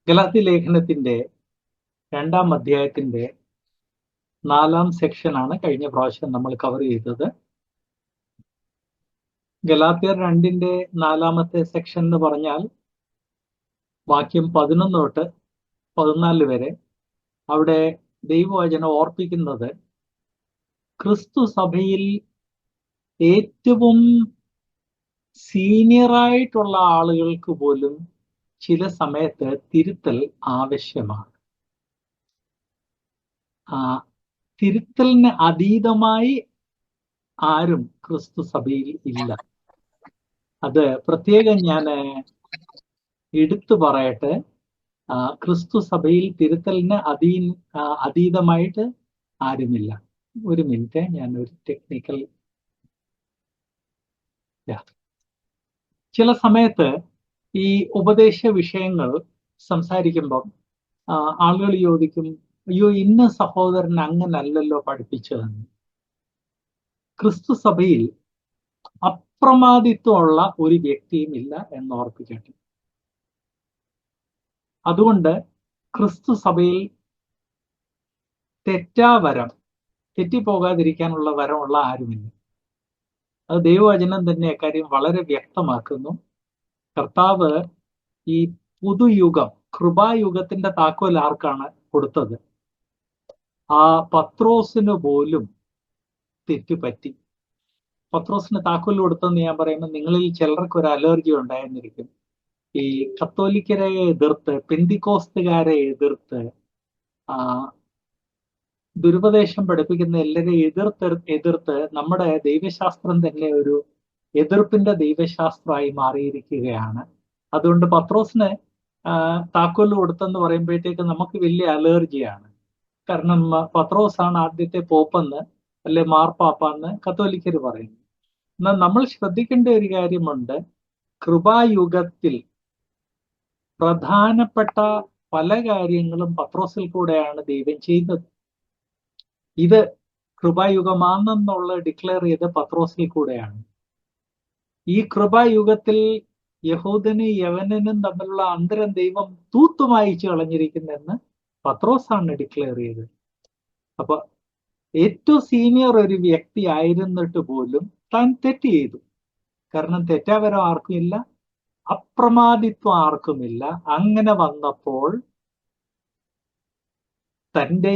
ഗലാത്യ ലേഖനത്തിന്റെ 2-ാം അധ്യായത്തിന്റെ 4-ാം സെക്ഷനാണ് കഴിഞ്ഞ പ്രാവശ്യം നമ്മൾ കവർ ചെയ്തത്. ഗലാത്യർ 2-ന്റെ 4-ാമത്തെ സെക്ഷൻ എന്ന് പറഞ്ഞാൽ വാക്യം 11 തൊട്ട് 14 വരെ അവിടെ ദൈവവചനം ഓർപ്പിക്കുന്നത് ക്രിസ്തു സഭയിൽ ഏറ്റവും സീനിയറായിട്ടുള്ള ആളുകൾക്ക് പോലും ചില സമയത്ത് തിരുത്തൽ ആവശ്യമാണ്. തിരുത്തലിന് അതീതമായി ആരും ക്രിസ്തു സഭയിൽ ഇല്ല. അത് പ്രത്യേകം ഞാൻ എടുത്തു പറയട്ടെ. ക്രിസ്തു സഭയിൽ തിരുത്തലിന് അതീതമായിട്ട് ആരുമില്ല. ഒരു മിനിറ്റ്, ഞാൻ ഒരു ടെക്നിക്കൽ. ചില സമയത്ത് ഈ ഉപദേശ വിഷയങ്ങൾ സംസാരിക്കുമ്പം ആളുകൾ ചോദിക്കും, അയ്യോ ഇന്ന സഹോദരൻ അങ്ങനല്ലല്ലോ പഠിപ്പിച്ചതെന്ന്. ക്രിസ്തു സഭയിൽ അപ്രമാദിത്വമുള്ള ഒരു വ്യക്തിയും ഇല്ല എന്ന് ഓർപ്പിക്കട്ടെ. അതുകൊണ്ട് ക്രിസ്തു സഭയിൽ തെറ്റിപ്പോകാതിരിക്കാനുള്ള വരമുള്ള ആരുമില്ല. അത് ദൈവവചനം തന്നെ കാര്യം വളരെ വ്യക്തമാക്കുന്നു. കർത്താവ് ഈ പുതുയുഗം, കൃപായുഗത്തിന്റെ താക്കോൽ ആർക്കാണ് കൊടുത്തത്? ആ പത്രോസിന് പോലും തെറ്റുപറ്റി. പത്രോസിന് താക്കോൽ കൊടുത്തെന്ന് ഞാൻ പറയുമ്പോൾ നിങ്ങളിൽ ചിലർക്ക് ഒരു അലർജി ഉണ്ടായിരുന്നിരിക്കും. ഈ കത്തോലിക്കരെ എതിർത്ത്, പെന്തിക്കോസ്തുകാരെ എതിർത്ത്, ദുരുപദേശം പഠിപ്പിക്കുന്ന എല്ലാവരെയും എതിർത്ത് നമ്മുടെ ദൈവശാസ്ത്രം തന്നെ ഒരു എതിർപ്പിന്റെ ദൈവശാസ്ത്രമായി മാറിയിരിക്കുകയാണ്. അതുകൊണ്ട് പത്രോസിന് താക്കോൽ കൊടുത്തെന്ന് പറയുമ്പോഴത്തേക്ക് നമുക്ക് വലിയ അലർജിയാണ്. കാരണം പത്രോസാണ് ആദ്യത്തെ പോപ്പെന്ന് അല്ലെ മാർപ്പാപ്പാന്ന് കത്തോലിക്കർ പറയുന്നു. എന്നാൽ നമ്മൾ ശ്രദ്ധിക്കേണ്ട ഒരു കാര്യമുണ്ട്. കൃപായുഗത്തിൽ പ്രധാനപ്പെട്ട പല കാര്യങ്ങളും പത്രോസിൽ കൂടെയാണ് ദൈവം ചെയ്യുന്നത്. ഇത് കൃപായുഗമാണെന്നുള്ള ഡിക്ലെയർ ചെയ്ത് പത്രോസിൽ കൂടെയാണ്. ഈ കൃപായുഗത്തിൽ യഹൂദനും യവനനും തമ്മിലുള്ള അന്തരം ദൈവം തൂത്തുമായിച്ചു കളഞ്ഞിരിക്കുന്നെന്ന് പത്രോസാണ് ഡിക്ലെയർ ചെയ്തത്. അപ്പൊ ഏറ്റവും സീനിയർ ഒരു വ്യക്തി ആയിരുന്നിട്ട് പോലും താൻ തെറ്റ് ചെയ്തു. കാരണം തെറ്റാവരം ആർക്കുമില്ല, അപ്രമാദിത്വം ആർക്കുമില്ല. അങ്ങനെ വന്നപ്പോൾ തൻ്റെ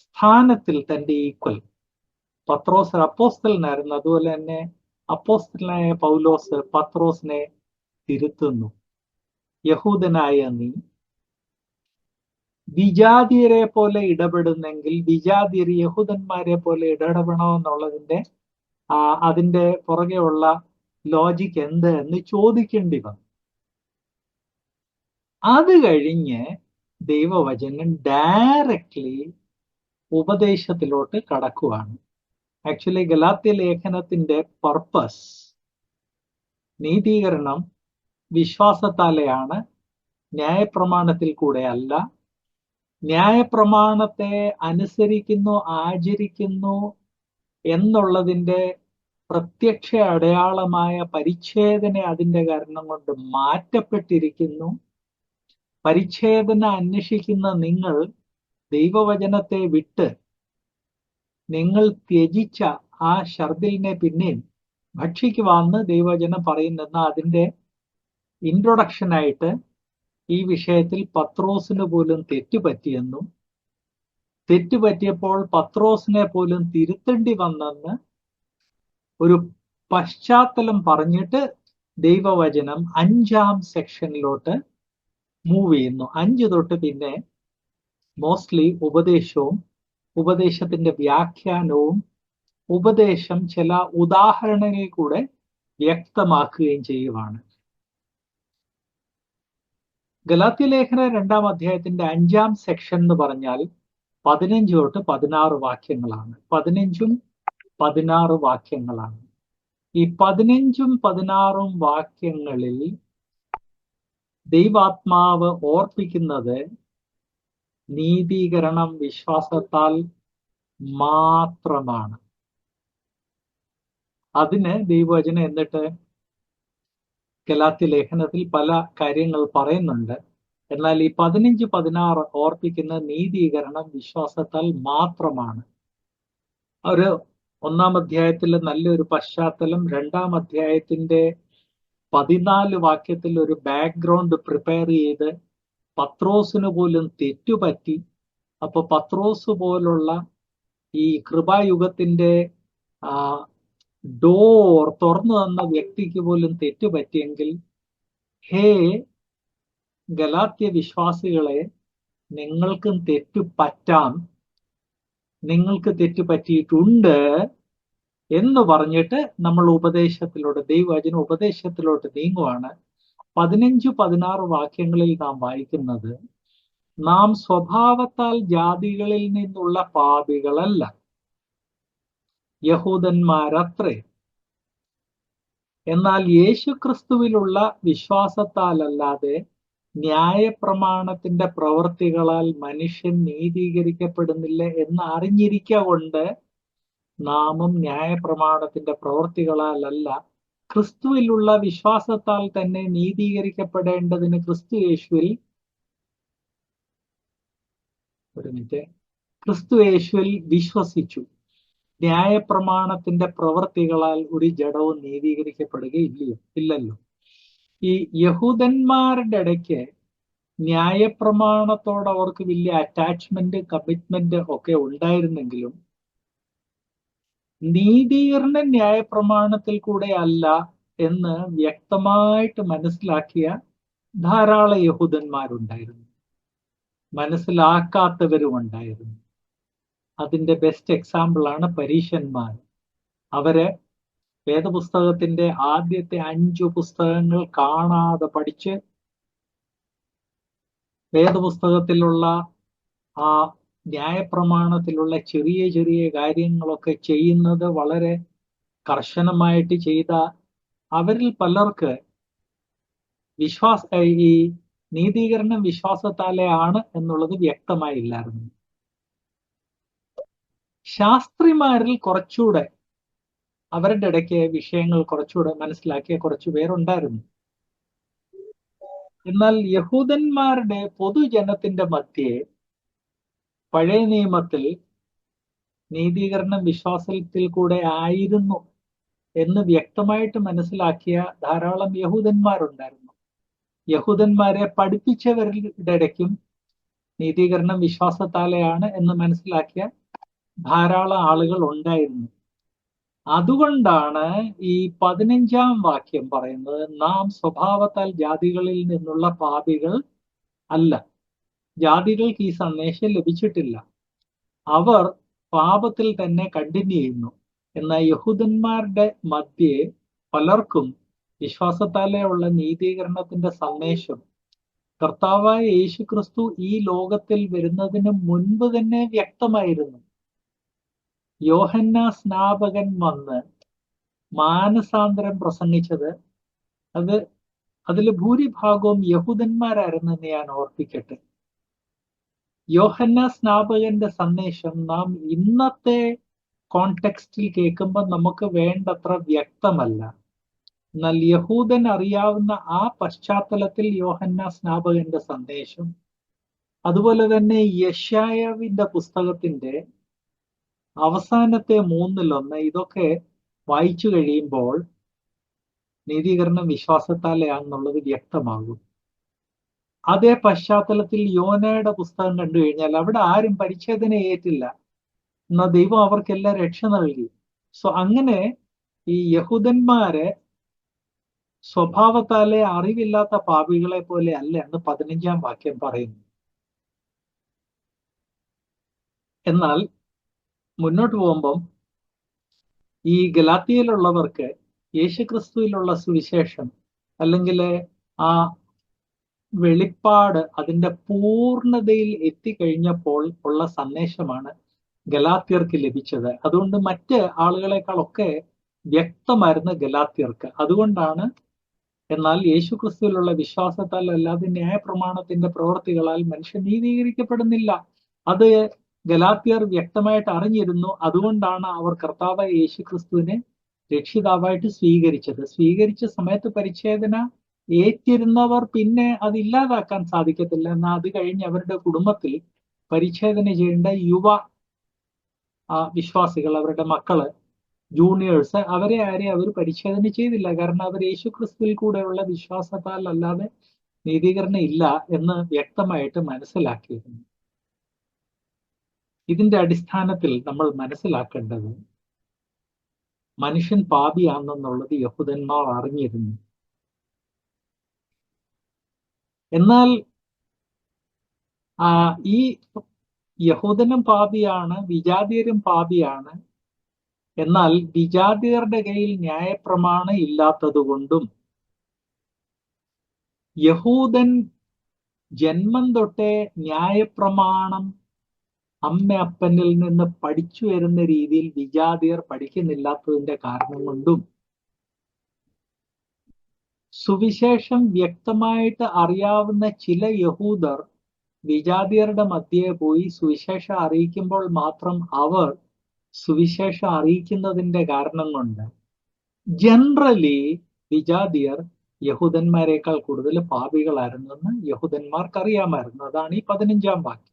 സ്ഥാനത്തിൽ തൻ്റെ ഈക്വൽ പത്രോസ് അപ്പോസ്തലനായിരുന്നു. അതുപോലെ തന്നെ അപ്പോസ്തലനായ പൗലോസ് പത്രോസിനെ തിരുത്തുന്നു. യഹൂദനായ നീ വിജാതിയരെ പോലെ ഇടപെടുന്നെങ്കിൽ വിജാതിയർ യഹൂദന്മാരെ പോലെ ഇടപെടണമെന്നുള്ളതിന്റെ അതിന്റെ പുറകെയുള്ള ലോജിക്ക് എന്ത് എന്ന് ചോദിക്കേണ്ടി വന്നു. അത് കഴിഞ്ഞ് ദൈവവചനം ഡയറക്റ്റ്ലി ഉപദേശത്തിലോട്ട് കടക്കുവാണ്. ആക്ച്വലി ഗലാത്യ ലേഖനത്തിന്റെ പർപ്പസ് നീതീകരണം വിശ്വാസത്താലെയാണ്, ന്യായപ്രമാണത്തിൽ കൂടെ അല്ല. ന്യായപ്രമാണത്തെ അനുസരിക്കുന്നു, ആചരിക്കുന്നു എന്നുള്ളതിന്റെ പ്രത്യക്ഷ അടയാളമായ പരിച്ഛേദന അതിന്റെ കാരണം കൊണ്ട് മാറ്റപ്പെട്ടിരിക്കുന്നു. പരിച്ഛേദന അന്വേഷിക്കുന്ന നിങ്ങൾ ദൈവവചനത്തെ വിട്ട് നിങ്ങൾ ത്യജിച്ച ആ ഷർദിലിനെ പിന്നെയും ഭക്ഷിക്കുവാന്ന് ദൈവവചനം പറയുന്നെന്ന അതിന്റെ ഇൻട്രൊഡക്ഷനായിട്ട് ഈ വിഷയത്തിൽ പത്രോസിന് പോലും തെറ്റുപറ്റിയെന്നും തെറ്റുപറ്റിയപ്പോൾ പത്രോസിനെ പോലും തിരുത്തേണ്ടി വന്നെന്ന് ഒരു പശ്ചാത്തലം പറഞ്ഞിട്ട് ദൈവവചനം 5-ാം സെക്ഷനിലോട്ട് മൂവ് ചെയ്യുന്നു. 5 തൊട്ട് പിന്നെ മോസ്റ്റ്ലി ഉപദേശവും ഉപദേശത്തിന്റെ വ്യാഖ്യാനവും ഉപദേശം ചില ഉദാഹരണങ്ങളിൽ കൂടെ വ്യക്തമാക്കുകയും ചെയ്യുവാണ്. ഗലാത്യ ലേഖന 2-ാം അധ്യായത്തിന്റെ 5-ാം സെക്ഷൻ എന്ന് പറഞ്ഞാൽ 15 തൊട്ട് 16 വാക്യങ്ങളാണ്. 15ഉം 16 വാക്യങ്ങളാണ്. ഈ 15ഉം 16ഉം വാക്യങ്ങളിൽ ദൈവാത്മാവ് ഓർപ്പിക്കുന്നത് നീതീകരണം വിശ്വാസത്താൽ മാത്രമാണ്. അതിന് ദൈവവചനം എന്നിട്ട് ഗലാത്യ ലേഖനത്തിൽ പല കാര്യങ്ങൾ പറയുന്നുണ്ട്. എന്നാൽ ഈ 15-16 ഓർപ്പിക്കുന്ന നീതീകരണം വിശ്വാസത്താൽ മാത്രമാണ്. ഒരു 1-ാം അധ്യായത്തിൽ നല്ലൊരു പശ്ചാത്തലം, 2-ാം അധ്യായത്തിന്റെ 14 വാക്യത്തിൽ ഒരു ബാക്ക്ഗ്രൗണ്ട് പ്രിപ്പയർ ചെയ്ത് പത്രോസിന് പോലും തെറ്റുപറ്റി. അപ്പൊ പത്രോസ് പോലുള്ള ഈ കൃപായുഗത്തിന്റെ ഡോർ തുറന്നു തന്ന വ്യക്തിക്ക് പോലും തെറ്റുപറ്റിയെങ്കിൽ, ഹേ ഗലാത്യ വിശ്വാസികളെ, നിങ്ങൾക്കും തെറ്റുപറ്റാം, നിങ്ങൾക്ക് തെറ്റുപറ്റിയിട്ടുണ്ട് എന്ന് പറഞ്ഞിട്ട് നമ്മൾ ഉപദേശത്തിലോട്ട്, ദൈവവചന ഉപദേശത്തിലോട്ട് നീങ്ങുവാണ്. 15-16 വാക്യങ്ങളിൽ നാം വായിക്കുന്നത്, നാം സ്വഭാവത്താൽ ജാതികളിൽ നിന്നുള്ള പാപികളല്ല, യഹൂദന്മാരത്രേ. എന്നാൽ യേശുക്രിസ്തുവിലുള്ള വിശ്വാസത്താലല്ലാതെ ന്യായപ്രമാണത്തിന്റെ പ്രവൃത്തികളാൽ മനുഷ്യൻ നീതീകരിക്കപ്പെടുന്നില്ല എന്ന് അറിഞ്ഞിരിക്കൊണ്ട് നാമും ന്യായപ്രമാണത്തിന്റെ പ്രവൃത്തികളാലല്ല, ക്രിസ്തുവിലുള്ള വിശ്വാസത്താൽ തന്നെ നീതീകരിക്കപ്പെടേണ്ടതിന് ക്രിസ്തു യേശുവിൽ വിശ്വസിച്ചു. ന്യായപ്രമാണത്തിന്റെ പ്രവൃത്തികളാൽ ഒരു ജഡവും നീതീകരിക്കപ്പെടുകയില്ലല്ലോ. ഈ യഹൂദന്മാരുടെ ഇടയ്ക്ക് ന്യായപ്രമാണത്തോട് അവർക്ക് വലിയ അറ്റാച്ച്മെന്റ്, കമ്മിറ്റ്മെന്റ് ഒക്കെ ഉണ്ടായിരുന്നെങ്കിലും നീതീകരണം ന്യായപ്രമാണത്തിൽ കൂടെ അല്ല എന്ന് വ്യക്തമായിട്ട് മനസ്സിലാക്കിയ ധാരാളം യഹൂദന്മാരുണ്ടായിരുന്നു, മനസ്സിലാക്കാത്തവരും ഉണ്ടായിരുന്നു. അതിന്റെ ബെസ്റ്റ് എക്സാമ്പിൾ ആണ് പരീശന്മാർ. അവര് വേദപുസ്തകത്തിന്റെ ആദ്യത്തെ 5 പുസ്തകങ്ങൾ കാണാതെ പഠിച്ച് വേദപുസ്തകത്തിലുള്ള ആ ന്യായപ്രമാണത്തിലുള്ള ചെറിയ ചെറിയ കാര്യങ്ങളൊക്കെ ചെയ്യുന്നത് വളരെ കർശനമായിട്ട് ചെയ്ത അവരിൽ പലർക്ക് ഈ നീതീകരണം വിശ്വാസത്താലേ ആണ് എന്നുള്ളത് വ്യക്തമായില്ലായിരുന്നു. ശാസ്ത്രിമാരിൽ കുറച്ചുകൂടെ അവരുടെ ഇടയ്ക്ക് വിഷയങ്ങൾ കുറച്ചുകൂടെ മനസ്സിലാക്കിയ കുറച്ചു പേരുണ്ടായിരുന്നു. എന്നാൽ യഹൂദന്മാരുടെ പൊതുജനത്തിന്റെ മധ്യേ പഴയ നിയമത്തിൽ നീതീകരണം വിശ്വാസത്തിൽ കൂടെ ആയിരുന്നു എന്ന് വ്യക്തമായിട്ട് മനസ്സിലാക്കിയ ധാരാളം യഹൂദന്മാരുണ്ടായിരുന്നു. യഹൂദന്മാരെ പഠിപ്പിച്ചവരുടെ ഇടയ്ക്കും നീതീകരണം വിശ്വാസത്താലെയാണ് എന്ന് മനസ്സിലാക്കിയ ധാരാളം ആളുകൾ ഉണ്ടായിരുന്നു. അതുകൊണ്ടാണ് ഈ 15-ാം വാക്യം പറയുന്നത്, നാം സ്വഭാവത്താൽ ജാതികളിൽ നിന്നുള്ള പാപികൾ അല്ല. ജാതികൾക്ക് ഈ സന്ദേശം ലഭിച്ചിട്ടില്ല, അവർ പാപത്തിൽ തന്നെ കണ്ടിന്യൂ ചെയ്യുന്നു. എന്നാൽ യഹൂദന്മാരുടെ മധ്യേ പലർക്കും വിശ്വാസത്താലേ ഉള്ള നീതീകരണത്തിന്റെ സന്ദേശം കർത്താവായ യേശുക്രിസ്തു ഈ ലോകത്തിൽ വരുന്നതിന് മുൻപ് തന്നെ വ്യക്തമായിരുന്നു. യോഹന്നാ സ്നാപകൻ വന്ന് മാനസാന്തരം പ്രസംഗിച്ചത് അതിൽ ഭൂരിഭാഗവും യഹൂദന്മാരായിരുന്നെന്ന് ഞാൻ ഓർപ്പിക്കട്ടെ. യോഹന്നാ സ്നാപകന്റെ സന്ദേശം നാം ഇന്നത്തെ കോണ്ടെക്സ്റ്റിൽ കേൾക്കുമ്പോൾ നമുക്ക് വേണ്ടത്ര വ്യക്തമല്ല. എന്നാൽ യഹൂദൻ അറിയാവുന്ന ആ പശ്ചാത്തലത്തിൽ യോഹന്നാ സ്നാപകന്റെ സന്ദേശം, അതുപോലെ തന്നെ യെശയ്യാവിന്റെ പുസ്തകത്തിന്റെ അവസാനത്തെ 3-1 ഇതൊക്കെ വായിച്ചു കഴിയുമ്പോൾ നീതീകരണം വിശ്വാസത്താലെയാണെന്നുള്ളത് വ്യക്തമാകും. അതേ പശ്ചാത്തലത്തിൽ യോനയുടെ പുസ്തകം കണ്ടു കഴിഞ്ഞാൽ അവിടെ ആരും പരിച്ഛേദന ഏറ്റില്ല, എന്നാൽ ദൈവം അവർക്കെല്ലാം രക്ഷ നൽകി. സോ അങ്ങനെ ഈ യഹൂദന്മാരെ സ്വഭാവത്താലെ അറിവില്ലാത്ത പാപികളെ പോലെ അല്ല എന്ന് 15-ാം വാക്യം പറയുന്നു. എന്നാൽ മുന്നോട്ട് പോകുമ്പം ഈ ഗലാത്യയിലുള്ളവർക്ക് യേശുക്രിസ്തുവിലുള്ള സുവിശേഷം അല്ലെങ്കിൽ ആ വെളിപ്പാട് അതിന്റെ പൂർണ്ണതയിൽ എത്തിക്കഴിഞ്ഞപ്പോൾ ഉള്ള സന്ദേശമാണ് ഗലാത്യർക്ക് ലഭിച്ചത്. അതുകൊണ്ട് മറ്റ് ആളുകളെക്കാളൊക്കെ വ്യക്തമായിരുന്നു ഗലാത്യർക്ക്. അതുകൊണ്ടാണ് എന്നാൽ യേശുക്രിസ്തുവിലുള്ള വിശ്വാസത്താൽ അല്ലാതെ ന്യായപ്രമാണത്തിന്റെ പ്രവൃത്തികളാൽ മനുഷ്യൻ നീതീകരിക്കപ്പെടുന്നില്ല, അത് ഗലാത്യർ വ്യക്തമായിട്ട് അറിഞ്ഞിരുന്നു. അതുകൊണ്ടാണ് അവർ കർത്താവായ യേശുക്രിസ്തുവിനെ രക്ഷിതാവായിട്ട് സ്വീകരിച്ചത്. സ്വീകരിച്ച സമയത്ത് പരിച്ഛേദന ഏറ്റിരുന്നവർ പിന്നെ അത് ഇല്ലാതാക്കാൻ സാധിക്കത്തില്ല. എന്നാൽ അത് കഴിഞ്ഞ് അവരുടെ കുടുംബത്തിൽ പരിച്ഛേദന ചെയ്യേണ്ട യുവ വിശ്വാസികൾ, അവരുടെ മക്കള്, ജൂനിയേഴ്സ്, അവരെ ആരെ അവർ പരിച്ഛേദന ചെയ്തില്ല. കാരണം അവർ യേശുക്രിസ്തുവിൽ കൂടെയുള്ള വിശ്വാസത്താൽ അല്ലാതെ നീതീകരണം ഇല്ല എന്ന് വ്യക്തമായിട്ട് മനസ്സിലാക്കിയിരുന്നു. ഇതിന്റെ അടിസ്ഥാനത്തിൽ നമ്മൾ മനസ്സിലാക്കേണ്ടത് മനുഷ്യൻ പാപിയാണെന്നുള്ളത് യഹൂദന്മാർ അറിഞ്ഞിരുന്നു. എന്നാൽ ഈ യഹൂദനും പാപിയാണ്, വിജാതിയരും പാപിയാണ്. എന്നാൽ വിജാതിയരുടെ കയ്യിൽ ന്യായപ്രമാണം ഇല്ലാത്തതുകൊണ്ടും യഹൂദൻ ജന്മം തൊട്ടേ ന്യായപ്രമാണം അമ്മ അപ്പനിൽ നിന്ന് പഠിച്ചു വരുന്ന രീതിയിൽ വിജാതിയർ പഠിക്കുന്നില്ലാത്തതിന്റെ കാരണം കൊണ്ടും സുവിശേഷം വ്യക്തമായിട്ട് അറിയാവുന്ന ചില യഹൂദർ വിജാതിയരുടെ മധ്യേ പോയി സുവിശേഷം അറിയിക്കുമ്പോൾ മാത്രം അവർ സുവിശേഷം അറിയിക്കുന്നതിന്റെ കാരണം കൊണ്ട് ജനറലി വിജാതിയർ യഹൂദന്മാരെക്കാൾ കൂടുതൽ പാപികളായിരുന്നെന്ന് യഹൂദന്മാർക്ക് അറിയാമായിരുന്നു. അതാണ് ഈ 15-ാം വാക്യം.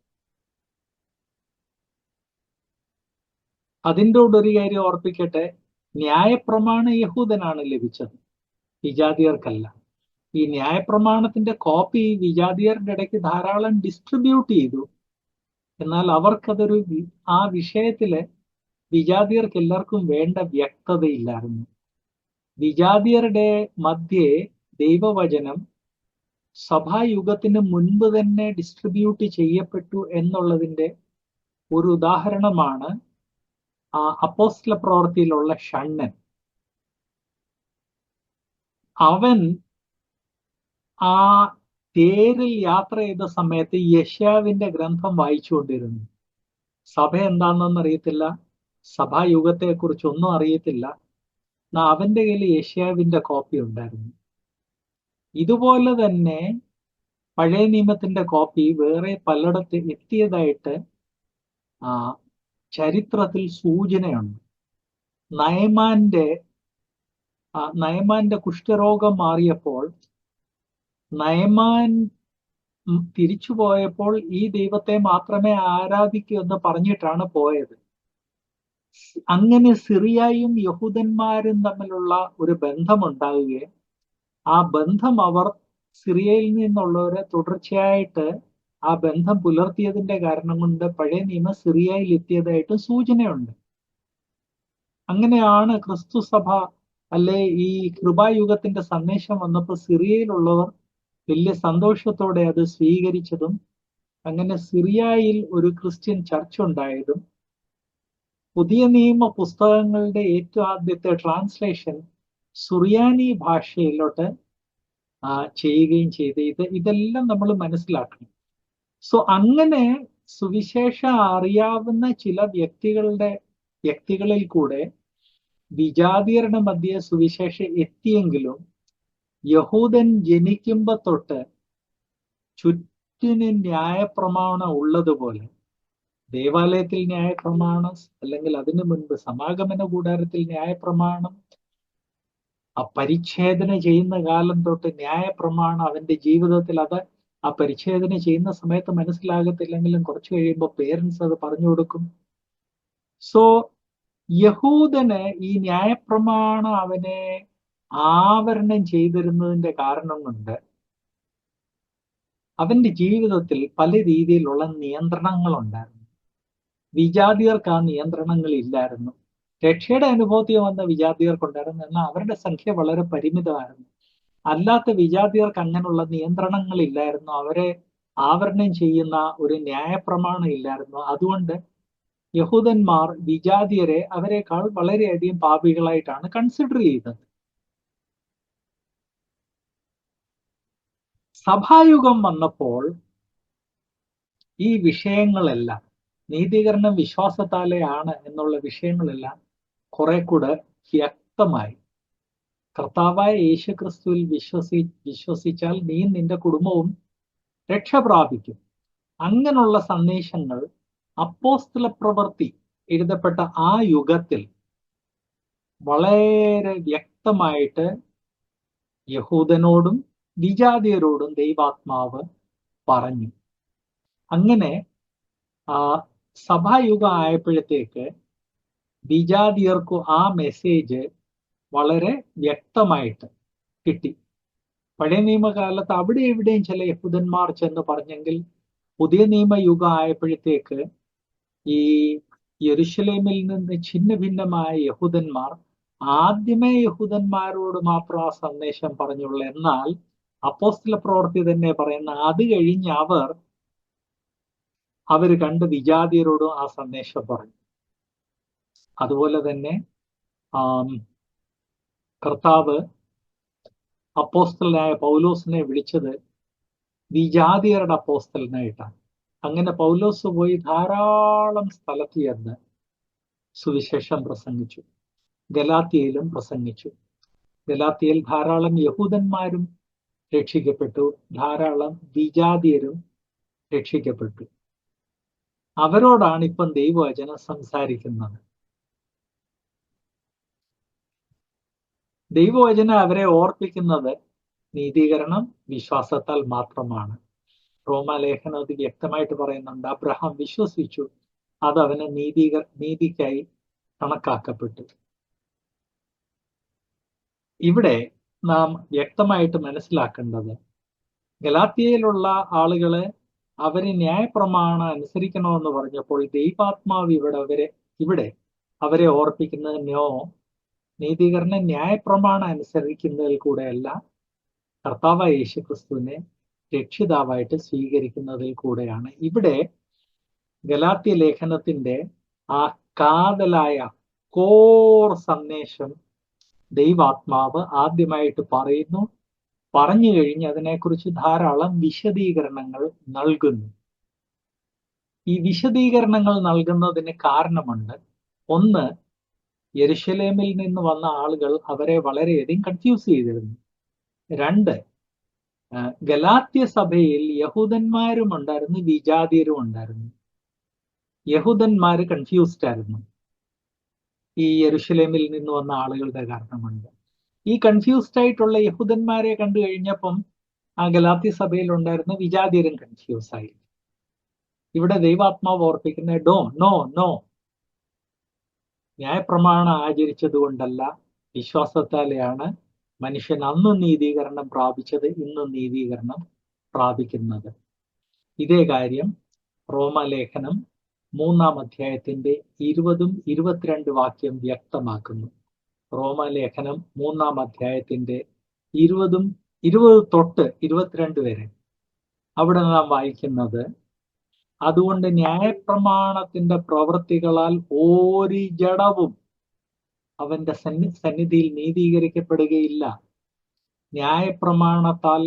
അതിൻ്റെ കൂടെ ഒരു കാര്യം ഓർപ്പിക്കട്ടെ, ന്യായപ്രമാണം യഹൂദനാണ് ലഭിച്ചത്, വിജാതിയർക്കല്ല. ഈ ന്യായപ്രമാണത്തിന്റെ കോപ്പി വിജാതിയരുടെ ഇടയ്ക്ക് ധാരാളം ഡിസ്ട്രിബ്യൂട്ട് ചെയ്തു. എന്നാൽ അവർക്കതൊരു ആ വിഷയത്തില് വിജാതിയർക്ക് എല്ലാവർക്കും വേണ്ട വ്യക്തതയില്ലായിരുന്നു. വിജാതിയരുടെ മധ്യേ ദൈവവചനം സഭായുഗത്തിന് മുൻപ് തന്നെ ഡിസ്ട്രിബ്യൂട്ട് ചെയ്യപ്പെട്ടു എന്നുള്ളതിന്റെ ഒരു ഉദാഹരണമാണ് അപ്പോസ്തല പ്രവൃത്തിയിലുള്ള ഷണ്ണൻ. അവൻ ആ തേരിൽ യാത്ര ചെയ്ത സമയത്ത് യെശയ്യാവിന്റെ ഗ്രന്ഥം വായിച്ചുകൊണ്ടിരുന്നു. സഭ എന്താണെന്നൊന്നും അറിയത്തില്ല, സഭായുഗത്തെ കുറിച്ചൊന്നും അറിയത്തില്ല. അവന്റെ കയ്യിൽ യെശയ്യാവിന്റെ കോപ്പി ഉണ്ടായിരുന്നു. ഇതുപോലെ തന്നെ പഴയ നിയമത്തിന്റെ കോപ്പി വേറെ പലയിടത്ത് എത്തിയതായിട്ട് ചരിത്രത്തിൽ സൂചനയുണ്ട്. നയമാന്റെ കുഷ്ഠരോഗം മാറിയപ്പോൾ നയമാൻ തിരിച്ചു പോയപ്പോൾ ഈ ദൈവത്തെ മാത്രമേ ആരാധിക്കൂ എന്ന് പറഞ്ഞിട്ടാണ് പോയത്. അങ്ങനെ സിറിയയും യഹൂദന്മാരും തമ്മിലുള്ള ഒരു ബന്ധമുണ്ടാവുകയും ആ ബന്ധം അവർ സിറിയയിൽ നിന്നുള്ളവരെ തുടർച്ചയായിട്ട് ആ ബന്ധം പുലർത്തിയതിന്റെ കാരണം കൊണ്ട് പഴയ നിയമം സിറിയയിൽ എത്തിയതായിട്ട് സൂചനയുണ്ട്. അങ്ങനെയാണ് ക്രിസ്തു സഭ അല്ലെ ഈ കൃപായുഗത്തിന്റെ സന്ദേശം വന്നപ്പോൾ സിറിയയിലുള്ളവർ വലിയ സന്തോഷത്തോടെ അത് സ്വീകരിച്ചതും അങ്ങനെ സിറിയയിൽ ഒരു ക്രിസ്ത്യൻ ചർച്ച് ഉണ്ടായതും പുതിയ നിയമ പുസ്തകങ്ങളുടെ ഏറ്റവും ആദ്യത്തെ ട്രാൻസ്ലേഷൻ സുറിയാനി ഭാഷയിലോട്ട് ചെയ്യുകയും ചെയ്ത് ഇതെല്ലാം നമ്മൾ മനസ്സിലാക്കണം. സോ അങ്ങനെ സുവിശേഷം അറിയാവുന്ന ചില വ്യക്തികളിൽ കൂടെ വിജാതിയരുടെ മധ്യേ സുവിശേഷം എത്തിയെങ്കിലും യഹൂദൻ ജനിക്കുമ്പോ തൊട്ട് ചുറ്റിന് ന്യായപ്രമാണം ഉള്ളതുപോലെ ദേവാലയത്തിൽ ന്യായപ്രമാണം, അല്ലെങ്കിൽ അതിനു മുൻപ് സമാഗമന കൂടാരത്തിൽ ന്യായപ്രമാണം, പരിച്ഛേദന ചെയ്യുന്ന കാലം തൊട്ട് ന്യായപ്രമാണം അവന്റെ ജീവിതത്തിൽ അത് ആ പരിച്ഛേദന ചെയ്യുന്ന സമയത്ത് മനസ്സിലാകത്തില്ലെങ്കിലും കുറച്ച് കഴിയുമ്പോൾ പേരൻസ് അത് പറഞ്ഞു കൊടുക്കും. സോ യഹൂദന് ഈ ന്യായപ്രമാണം അവനെ ആവരണം ചെയ്തിരുന്നതിന്റെ കാരണം കൊണ്ട് അവന്റെ ജീവിതത്തിൽ പല രീതിയിലുള്ള നിയന്ത്രണങ്ങൾ ഉണ്ടായിരുന്നു. വിജാതിയർക്ക് ആ നിയന്ത്രണങ്ങൾ ഇല്ലായിരുന്നു. രക്ഷയുടെ അനുഭവത്തിൽ വന്ന വിജാതിയർക്കുണ്ടായിരുന്നു, എന്നാൽ അവരുടെ സംഖ്യ വളരെ പരിമിതമായിരുന്നു. അല്ലാത്ത വിജാതിയർക്ക് അങ്ങനെയുള്ള നിയന്ത്രണങ്ങൾ ഇല്ലായിരുന്നു. അവരെ ആവരണം ചെയ്യുന്ന ഒരു ന്യായപ്രമാണം ഇല്ലായിരുന്നു. അതുകൊണ്ട് യഹൂദന്മാർ വിജാതിയരെ അവരെക്കാൾ വളരെയധികം പാപികളായിട്ടാണ് കൺസിഡർ ചെയ്തത്. സഭായുഗം വന്നപ്പോൾ ഈ വിഷയങ്ങളെല്ലാം, നീതീകരണം വിശ്വാസത്താലേ ആണ് എന്നുള്ള വിഷയങ്ങളെല്ലാം കുറെ കൂടെ വ്യക്തമായി. കർത്താവായ യേശുക്രിസ്തുവിൽ വിശ്വസിച്ചാൽ നീ നിന്റെ കുടുംബവും രക്ഷ പ്രാപിക്കും. അങ്ങനെയുള്ള സന്ദേശങ്ങൾ അപ്പോസ്തല പ്രവൃത്തി എഴുതപ്പെട്ട ആ യുഗത്തിൽ വളരെ വ്യക്തമായിട്ട് യഹൂദനോടും വിജാതിയരോടും ദൈവാത്മാവ് പറഞ്ഞു. അങ്ങനെ സഭായുഗം ആയപ്പോഴത്തേക്ക് വിജാതിയർക്കു ആ മെസ്സേജ് വളരെ വ്യക്തമായിട്ട് കിട്ടി. പഴയ നിയമകാലത്ത് അവിടെ എവിടെയും ചില യഹൂദന്മാർ ചെന്ന് പറഞ്ഞെങ്കിൽ പുതിയ നിയമയുഗം ആയപ്പോഴത്തേക്ക് ഈ യെരുശലേമിൽ നിന്ന് ഛിന്ന ഭിന്നമായ യഹൂദന്മാർ ആദ്യമേ യഹൂദന്മാരോട് മാത്രം ആ സന്ദേശം പറഞ്ഞുള്ളൂ. എന്നാൽ അപ്പോസ്തല പ്രവൃത്തി തന്നെ പറയുന്ന അത് കഴിഞ്ഞ് അവർ കണ്ട് വിജാതിയരോടും ആ സന്ദേശം പറഞ്ഞു. അതുപോലെ തന്നെ കർത്താവ് അപ്പോസ്തലനായ പൗലോസിനെ വിളിച്ചത് വിജാതിയരുടെ അപ്പോസ്തലനായിട്ടാണ്. അങ്ങനെ പൗലോസ് പോയി ധാരാളം സ്ഥലത്ത് ചെന്ന് സുവിശേഷം പ്രസംഗിച്ചു. ഗലാത്യയിലും പ്രസംഗിച്ചു. ഗലാത്യയിൽ ധാരാളം യഹൂദന്മാരും രക്ഷിക്കപ്പെട്ടു, ധാരാളം വിജാതിയരും രക്ഷിക്കപ്പെട്ടു. അവരോടാണ് ഇപ്പം ദൈവവചനം സംസാരിക്കുന്നത്. ദൈവവചനം അവരെ ഓർപ്പിക്കുന്നത് നീതീകരണം വിശ്വാസത്താൽ മാത്രമാണ്. റോമാലേഖനം അത് വ്യക്തമായിട്ട് പറയുന്നുണ്ട്. അബ്രഹാം വിശ്വസിച്ചു, അത് അവന് നീതിക്കായി കണക്കാക്കപ്പെട്ടു. ഇവിടെ നാം വ്യക്തമായിട്ട് മനസ്സിലാക്കേണ്ടത്, ഗലാത്യയിലുള്ള ആളുകള് അവര് ന്യായപ്രമാണം അനുസരിക്കണമെന്ന് പറഞ്ഞപ്പോൾ ദൈവാത്മാവ് ഇവിടെ അവരെ ഓർപ്പിക്കുന്നത് നീതീകരണം ന്യായപ്രമാണം അനുസരിക്കുന്നതിൽ കൂടെയല്ല, കർത്താവായ യേശുക്രിസ്തുവിനെ രക്ഷിതാവായിട്ട് സ്വീകരിക്കുന്നതിൽ കൂടെയാണ്. ഇവിടെ ഗലാത്യ ലേഖനത്തിന്റെ ആ കാതലായ കോർ സന്ദേശം ദൈവാത്മാവ് ആദ്യമായിട്ട് പറഞ്ഞു കഴിഞ്ഞ് അതിനെക്കുറിച്ച് ധാരാളം വിശദീകരണങ്ങൾ നൽകുന്നു. ഈ വിശദീകരണങ്ങൾ നൽകുന്നതിന് കാരണമുണ്ട്. ഒന്ന്, യെരുശലേമിൽ നിന്ന് വന്ന ആളുകൾ അവരെ വളരെയധികം കൺഫ്യൂസ് ചെയ്തിരുന്നു. രണ്ട്, ഗലാത്യ സഭയിൽ യഹൂദന്മാരും ഉണ്ടായിരുന്നു, വിജാതിയരും ഉണ്ടായിരുന്നു. യഹൂദന്മാര് കൺഫ്യൂസ്ഡ് ആയിരുന്നു ഈ യെരുശലേമിൽ നിന്ന് വന്ന ആളുകളുടെ കാരണമുണ്ട്. ഈ കൺഫ്യൂസ്ഡ് ആയിട്ടുള്ള യഹൂദന്മാരെ കണ്ടു കഴിഞ്ഞപ്പം ആ ഗലാത്യ സഭയിൽ ഉണ്ടായിരുന്ന വിജാതിയരും കൺഫ്യൂസ് ആയി. ഇവിടെ ദൈവാത്മാവ് ഓർപ്പിക്കുന്ന നോ ന്യായപ്രമാണം ആചരിച്ചത് കൊണ്ടല്ല, വിശ്വാസത്താലെയാണ് മനുഷ്യൻ അന്നും നീതീകരണം പ്രാപിച്ചത്, ഇന്നും നീതീകരണം പ്രാപിക്കുന്നത്. ഇതേ കാര്യം റോമാലേഖനം 3-ാം അധ്യായത്തിന്റെ 20-22 വാക്യം വ്യക്തമാക്കുന്നു. റോമാലേഖനം 3-ാം അധ്യായത്തിന്റെ 20 തൊട്ട് 22 വരെ അവിടെ നാം വായിക്കുന്നത്, അതുകൊണ്ട് ന്യായപ്രമാണത്തിന്റെ പ്രവൃത്തികളാൽ ഒരു ജഡവും അവന്റെ സന്നിധിയിൽ നീതീകരിക്കപ്പെടുകയില്ല. ന്യായപ്രമാണത്താൽ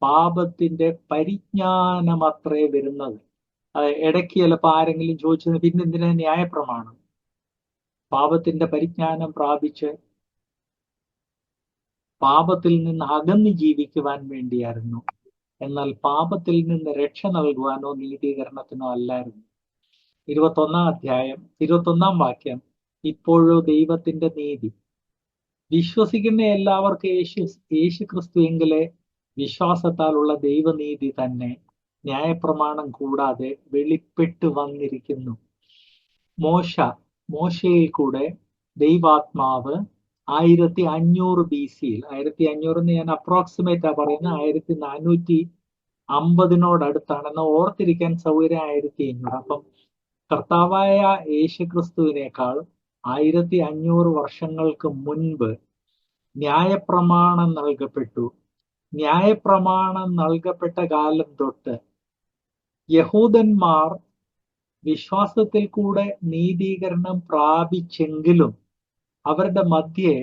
പാപത്തിന്റെ പരിജ്ഞാനമത്രേ വരുന്നത്. ഇടയ്ക്ക് ചിലപ്പോൾ ആരെങ്കിലും ചോദിച്ചത്, പിന്നെന്തിനാ ന്യായപ്രമാണം? പാപത്തിന്റെ പരിജ്ഞാനം പ്രാപിച്ച് പാപത്തിൽ നിന്ന് അകന്ന് ജീവിക്കുവാൻ വേണ്ടിയായിരുന്നു. എന്നാൽ പാപത്തിൽ നിന്ന് രക്ഷ നൽകുവാനോ നീതീകരണത്തിനോ അല്ലായിരുന്നു. 21-ാം അധ്യായം 21-ാം വാക്യം, ഇപ്പോഴോ ദൈവത്തിന്റെ നീതി വിശ്വസിക്കുന്ന എല്ലാവർക്കും യേശു ക്രിസ്തുവിലെ വിശ്വാസത്താലുള്ള ദൈവനീതി തന്നെ ന്യായപ്രമാണം കൂടാതെ വെളിപ്പെട്ടു വന്നിരിക്കുന്നു. മോശയിൽ കൂടെ ദൈവാത്മാവ് 1500 BC 1500 ഞാൻ അപ്രോക്സിമേറ്റാ പറയുന്നത്, 1450 ഓർത്തിരിക്കാൻ സൗകര്യം 1500. അപ്പം കർത്താവായ യേശുക്രിസ്തുവിനേക്കാൾ 1500 വർഷങ്ങൾക്ക് മുൻപ് ന്യായപ്രമാണം നൽകപ്പെട്ടു. ന്യായപ്രമാണം നൽകപ്പെട്ട കാലം തൊട്ട് യഹൂദന്മാർ വിശ്വാസത്തിൽ കൂടെ നീതീകരണം പ്രാപിച്ചെങ്കിലും അവരുടെ മധ്യേ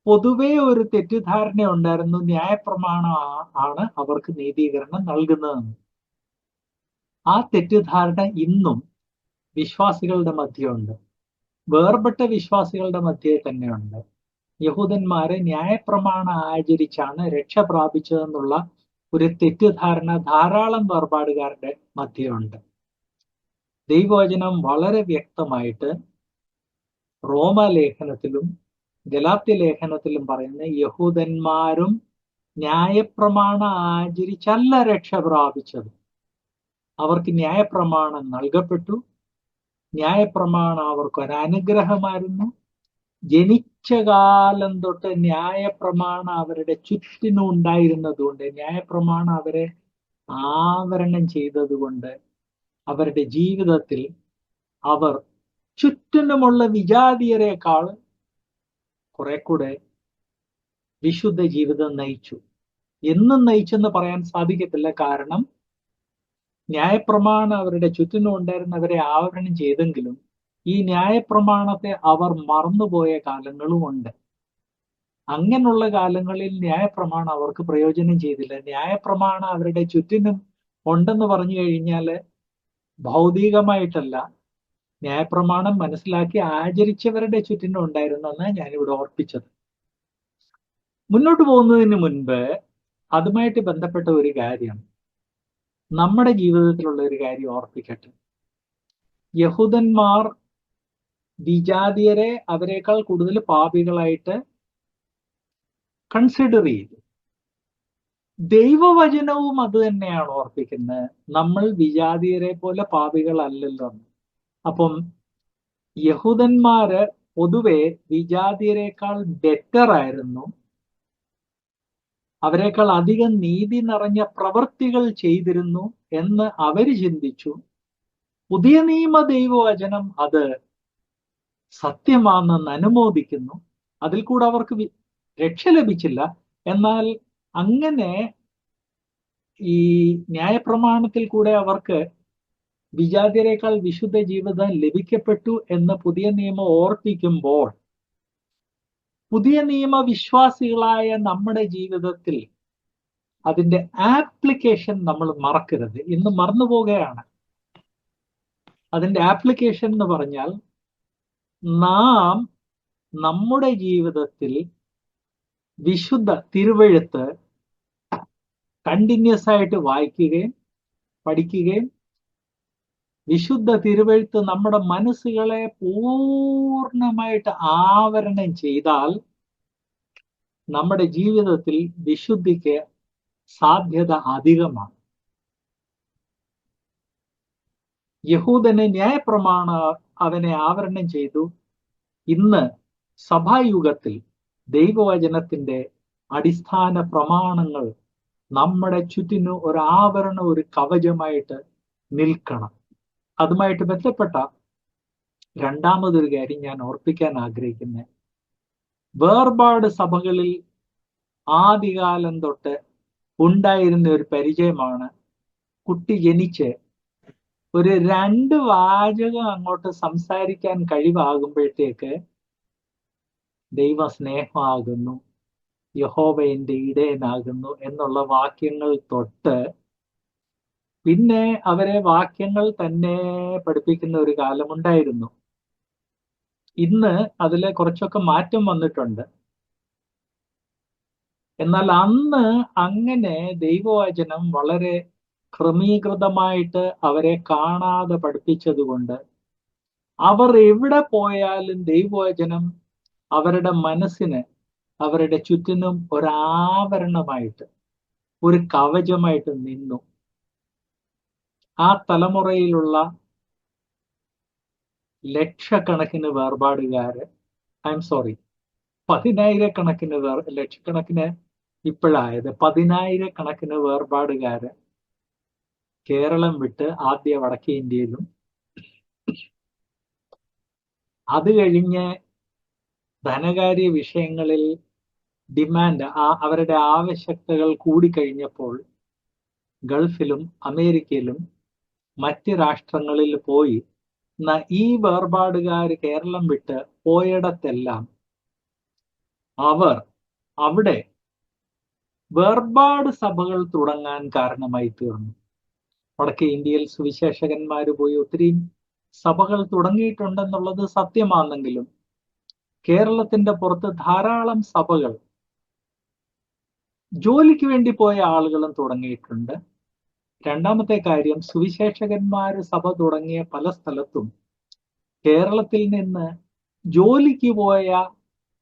പൊതുവേ ഒരു തെറ്റിദ്ധാരണ ഉണ്ടായിരുന്നു, ന്യായപ്രമാണം ആണ് അവർക്ക് നീതീകരണം നൽകുന്നതെന്ന്. ആ തെറ്റിദ്ധാരണ ഇന്നും വിശ്വാസികളുടെ മധ്യമുണ്ട്, വേർപെട്ട വിശ്വാസികളുടെ മധ്യേ തന്നെയുണ്ട്. യഹൂദന്മാരെ ന്യായപ്രമാണം ആചരിച്ചാണ് രക്ഷ പ്രാപിച്ചതെന്നുള്ള ഒരു തെറ്റിദ്ധാരണ ധാരാളം വേർപാടുകാരുടെ മധ്യമുണ്ട്. ദൈവവചനം വളരെ വ്യക്തമായിട്ട് റോമാലേഖനത്തിലും ഗലാത്യ ലേഖനത്തിലും പറയുന്ന യഹൂദന്മാരും ന്യായപ്രമാണം ആചരിച്ചല്ല രക്ഷ പ്രാപിച്ചത്. അവർക്ക് ന്യായപ്രമാണം നൽകപ്പെട്ടു. ന്യായപ്രമാണം അവർക്കൊരനുഗ്രഹമായിരുന്നു. ജനിച്ച കാലം തൊട്ട് ന്യായപ്രമാണം അവരുടെ ചുറ്റിനും ഉണ്ടായിരുന്നതുകൊണ്ട്, ന്യായപ്രമാണം അവരെ ആവരണം ചെയ്തതുകൊണ്ട് അവരുടെ ജീവിതത്തിൽ അവർ ചുറ്റിനുമുള്ള വിജാതീയരെക്കാൾ കുറെ കൂടെ വിശുദ്ധ ജീവിതം നയിച്ചു. എന്നും നയിച്ചെന്ന് പറയാൻ സാധിക്കത്തില്ല. കാരണം ന്യായപ്രമാണം അവരുടെ ചുറ്റിനും ഉണ്ടായിരുന്നവരെ ആവരണം ചെയ്തെങ്കിലും ഈ ന്യായപ്രമാണത്തെ അവർ മറന്നുപോയ കാലങ്ങളുമുണ്ട്. അങ്ങനെയുള്ള കാലങ്ങളിൽ ന്യായപ്രമാണം അവർക്ക് പ്രയോജനം ചെയ്തില്ല. ന്യായപ്രമാണം അവരുടെ ചുറ്റിനും ഉണ്ടെന്ന് പറഞ്ഞു കഴിഞ്ഞാൽ ഭൗതികമായിട്ടല്ല, ന്യായപ്രമാണം മനസ്സിലാക്കി ആചരിച്ചവരുടെ ചുറ്റിനും ഉണ്ടായിരുന്നെന്ന് ഞാനിവിടെ ഓർപ്പിച്ചത്. മുന്നോട്ട് പോകുന്നതിന് മുൻപ് അതുമായിട്ട് ബന്ധപ്പെട്ട ഒരു കാര്യം, നമ്മുടെ ജീവിതത്തിലുള്ള ഒരു കാര്യം ഓർപ്പിക്കട്ടെ. യഹൂദന്മാർ വിജാതീയരെ അവരെക്കാൾ കൂടുതൽ പാപികളായിട്ട് കൺസിഡർ ചെയ്തു. ദൈവവചനവും അത് തന്നെയാണ് ഓർപ്പിക്കുന്നത്, നമ്മൾ വിജാതീയരെ പോലെ പാപികളല്ലല്ലോ. അപ്പം യഹൂദന്മാര് പൊതുവെ വിജാതീയരെക്കാൾ ബെറ്റർ ആയിരുന്നു, അവരെക്കാൾ അധികം നീതി നിറഞ്ഞ പ്രവൃത്തികൾ ചെയ്തിരുന്നു എന്ന് അവര് ചിന്തിച്ചു. പുതിയ നിയമ ദൈവവചനം അത് സത്യമാണെന്ന് അനുമോദിക്കുന്നു. അതിൽ കൂടെ അവർക്ക് രക്ഷ ലഭിച്ചില്ല. എന്നാൽ അങ്ങനെ ഈ ന്യായപ്രമാണത്തിൽ കൂടെ അവർക്ക് വിജാതീയരെക്കാൾ വിശുദ്ധ ജീവിതം ലഭിക്കപ്പെട്ടു എന്ന് പുതിയ നിയമം ഓർപ്പിക്കുമ്പോൾ, പുതിയ നിയമ വിശ്വാസികളായ നമ്മുടെ ജീവിതത്തിൽ അതിന്റെ ആപ്ലിക്കേഷൻ നമ്മൾ മറക്കരുത്. ഇന്ന് മറന്നുപോവുകയാണ്. അതിന്റെ ആപ്ലിക്കേഷൻ എന്ന് പറഞ്ഞാൽ, നാം നമ്മുടെ ജീവിതത്തിൽ വിശുദ്ധ തിരുവെഴുത്ത് കണ്ടിന്യൂസ് ആയിട്ട് വായിക്കുകയും പഠിക്കുകയും വിശുദ്ധ തിരുവെഴുത്ത് നമ്മുടെ മനസ്സുകളെ പൂർണ്ണമായിട്ട് ആവരണം ചെയ്താൽ നമ്മുടെ ജീവിതത്തിൽ വിശുദ്ധിക്ക് സാധ്യത അധികമാണ്. യഹൂദന് ന്യായപ്രമാണം അവനെ ആവരണം ചെയ്തു. ഇന്ന് സഭായുഗത്തിൽ ദൈവവചനത്തിന്റെ അടിസ്ഥാന പ്രമാണങ്ങൾ നമ്മുടെ ചുറ്റിനും ഒരു ആവരണം, ഒരു കവചമായിട്ട് നിൽക്കണം. അതുമായിട്ട് ബന്ധപ്പെട്ട രണ്ടാമതൊരു കാര്യം ഞാൻ ഓർപ്പിക്കാൻ ആഗ്രഹിക്കുന്നത്, വേർപാട് സഭകളിൽ ആദ്യകാലം തൊട്ട് ഉണ്ടായിരുന്ന ഒരു പരിചയമാണ്, കുട്ടി ജനിച്ച് ഒരു 2 വാചകം അങ്ങോട്ട് സംസാരിക്കാൻ കഴിവാകുമ്പോഴത്തേക്ക് ദൈവ സ്നേഹമാകുന്നു, യഹോവ എൻ്റെ ഇടയനാകുന്നു എന്നുള്ള വാക്യങ്ങൾ തൊട്ട് പിന്നെ അവരെ വാക്യങ്ങൾ തന്നെ പഠിപ്പിക്കുന്ന ഒരു കാലമുണ്ടായിരുന്നു. ഇന്ന് അതിൽ കുറച്ചൊക്കെ മാറ്റം വന്നിട്ടുണ്ട്. എന്നാൽ അന്ന് അങ്ങനെ ദൈവവചനം വളരെ ക്രമീകൃതമായിട്ട് അവരെ കാണാതെ പഠിപ്പിച്ചതുകൊണ്ട് അവർ എവിടെ പോയാലും ദൈവവചനം അവരുടെ മനസ്സിന്, അവരുടെ ചുറ്റിനും ഒരാവരണമായിട്ട്, ഒരു കവചമായിട്ട് നിന്നു. ആ തലമുറയിലുള്ള ലക്ഷക്കണക്കിന് വേർപാടുകാര്, പതിനായിരക്കണക്കിന് ലക്ഷക്കണക്കിന് ഇപ്പോഴായത് 10,000-കണക്കിന് വേർപാടുകാര് കേരളം വിട്ട് ആദ്യ വടക്കേ ഇന്ത്യയിലും, അത് കഴിഞ്ഞ് ധനകാര്യ വിഷയങ്ങളിൽ ഡിമാൻഡ്, അവരുടെ ആവശ്യകതകൾ കൂടിക്കഴിഞ്ഞപ്പോൾ ഗൾഫിലും അമേരിക്കയിലും മറ്റ് രാഷ്ട്രങ്ങളിൽ പോയി. ഈ വേർപാടുകാർ കേരളം വിട്ട് പോയിടത്തെല്ലാം അവർ അവിടെ വേർപാട് സഭകൾ തുടങ്ങാൻ കാരണമായി തീർന്നു. വടക്കേ ഇന്ത്യയിൽ സുവിശേഷകന്മാർ പോയി ഒത്തിരി സഭകൾ തുടങ്ങിയിട്ടുണ്ടെന്നുള്ളത് സത്യമാണെങ്കിലും കേരളത്തിന്റെ പുറത്ത് ധാരാളം സഭകൾ ജോലിക്ക് വേണ്ടി പോയ ആളുകളും തുടങ്ങിയിട്ടുണ്ട്. രണ്ടാമത്തെ കാര്യം, സുവിശേഷകന്മാര് സഭ തുടങ്ങിയ പല സ്ഥലത്തും കേരളത്തിൽ നിന്ന് ജോലിക്ക് പോയ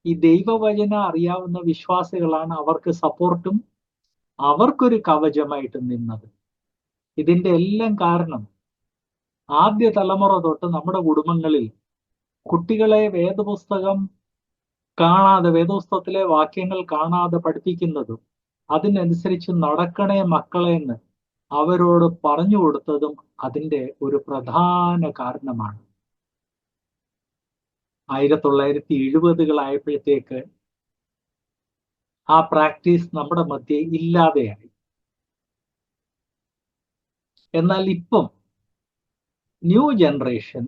ഈ ദൈവവചന അറിയാവുന്ന വിശ്വാസികളാണ് അവർക്ക് സപ്പോർട്ടും അവർക്കൊരു കവചമായിട്ട് നിന്നത്. ഇതിന്റെ എല്ലാം കാരണം ആദ്യ തലമുറ തൊട്ട് നമ്മുടെ കുടുംബങ്ങളിൽ കുട്ടികളെ വേദപുസ്തകം കാണാതെ, വേദപുസ്തകത്തിലെ വാക്യങ്ങൾ കാണാതെ പഠിപ്പിക്കുന്നതും അതിനനുസരിച്ച് നടക്കണേ മക്കളെ എന്ന് അവരോട് പറഞ്ഞു കൊടുത്തതും അതിന്റെ ഒരു പ്രധാന കാരണമാണ്. 1970-കളായപ്പോഴത്തേക്ക് ആ പ്രാക്ടീസ് നമ്മുടെ മധ്യേ ഇല്ലാതെയായി. എന്നാൽ ഇപ്പം ന്യൂ ജനറേഷൻ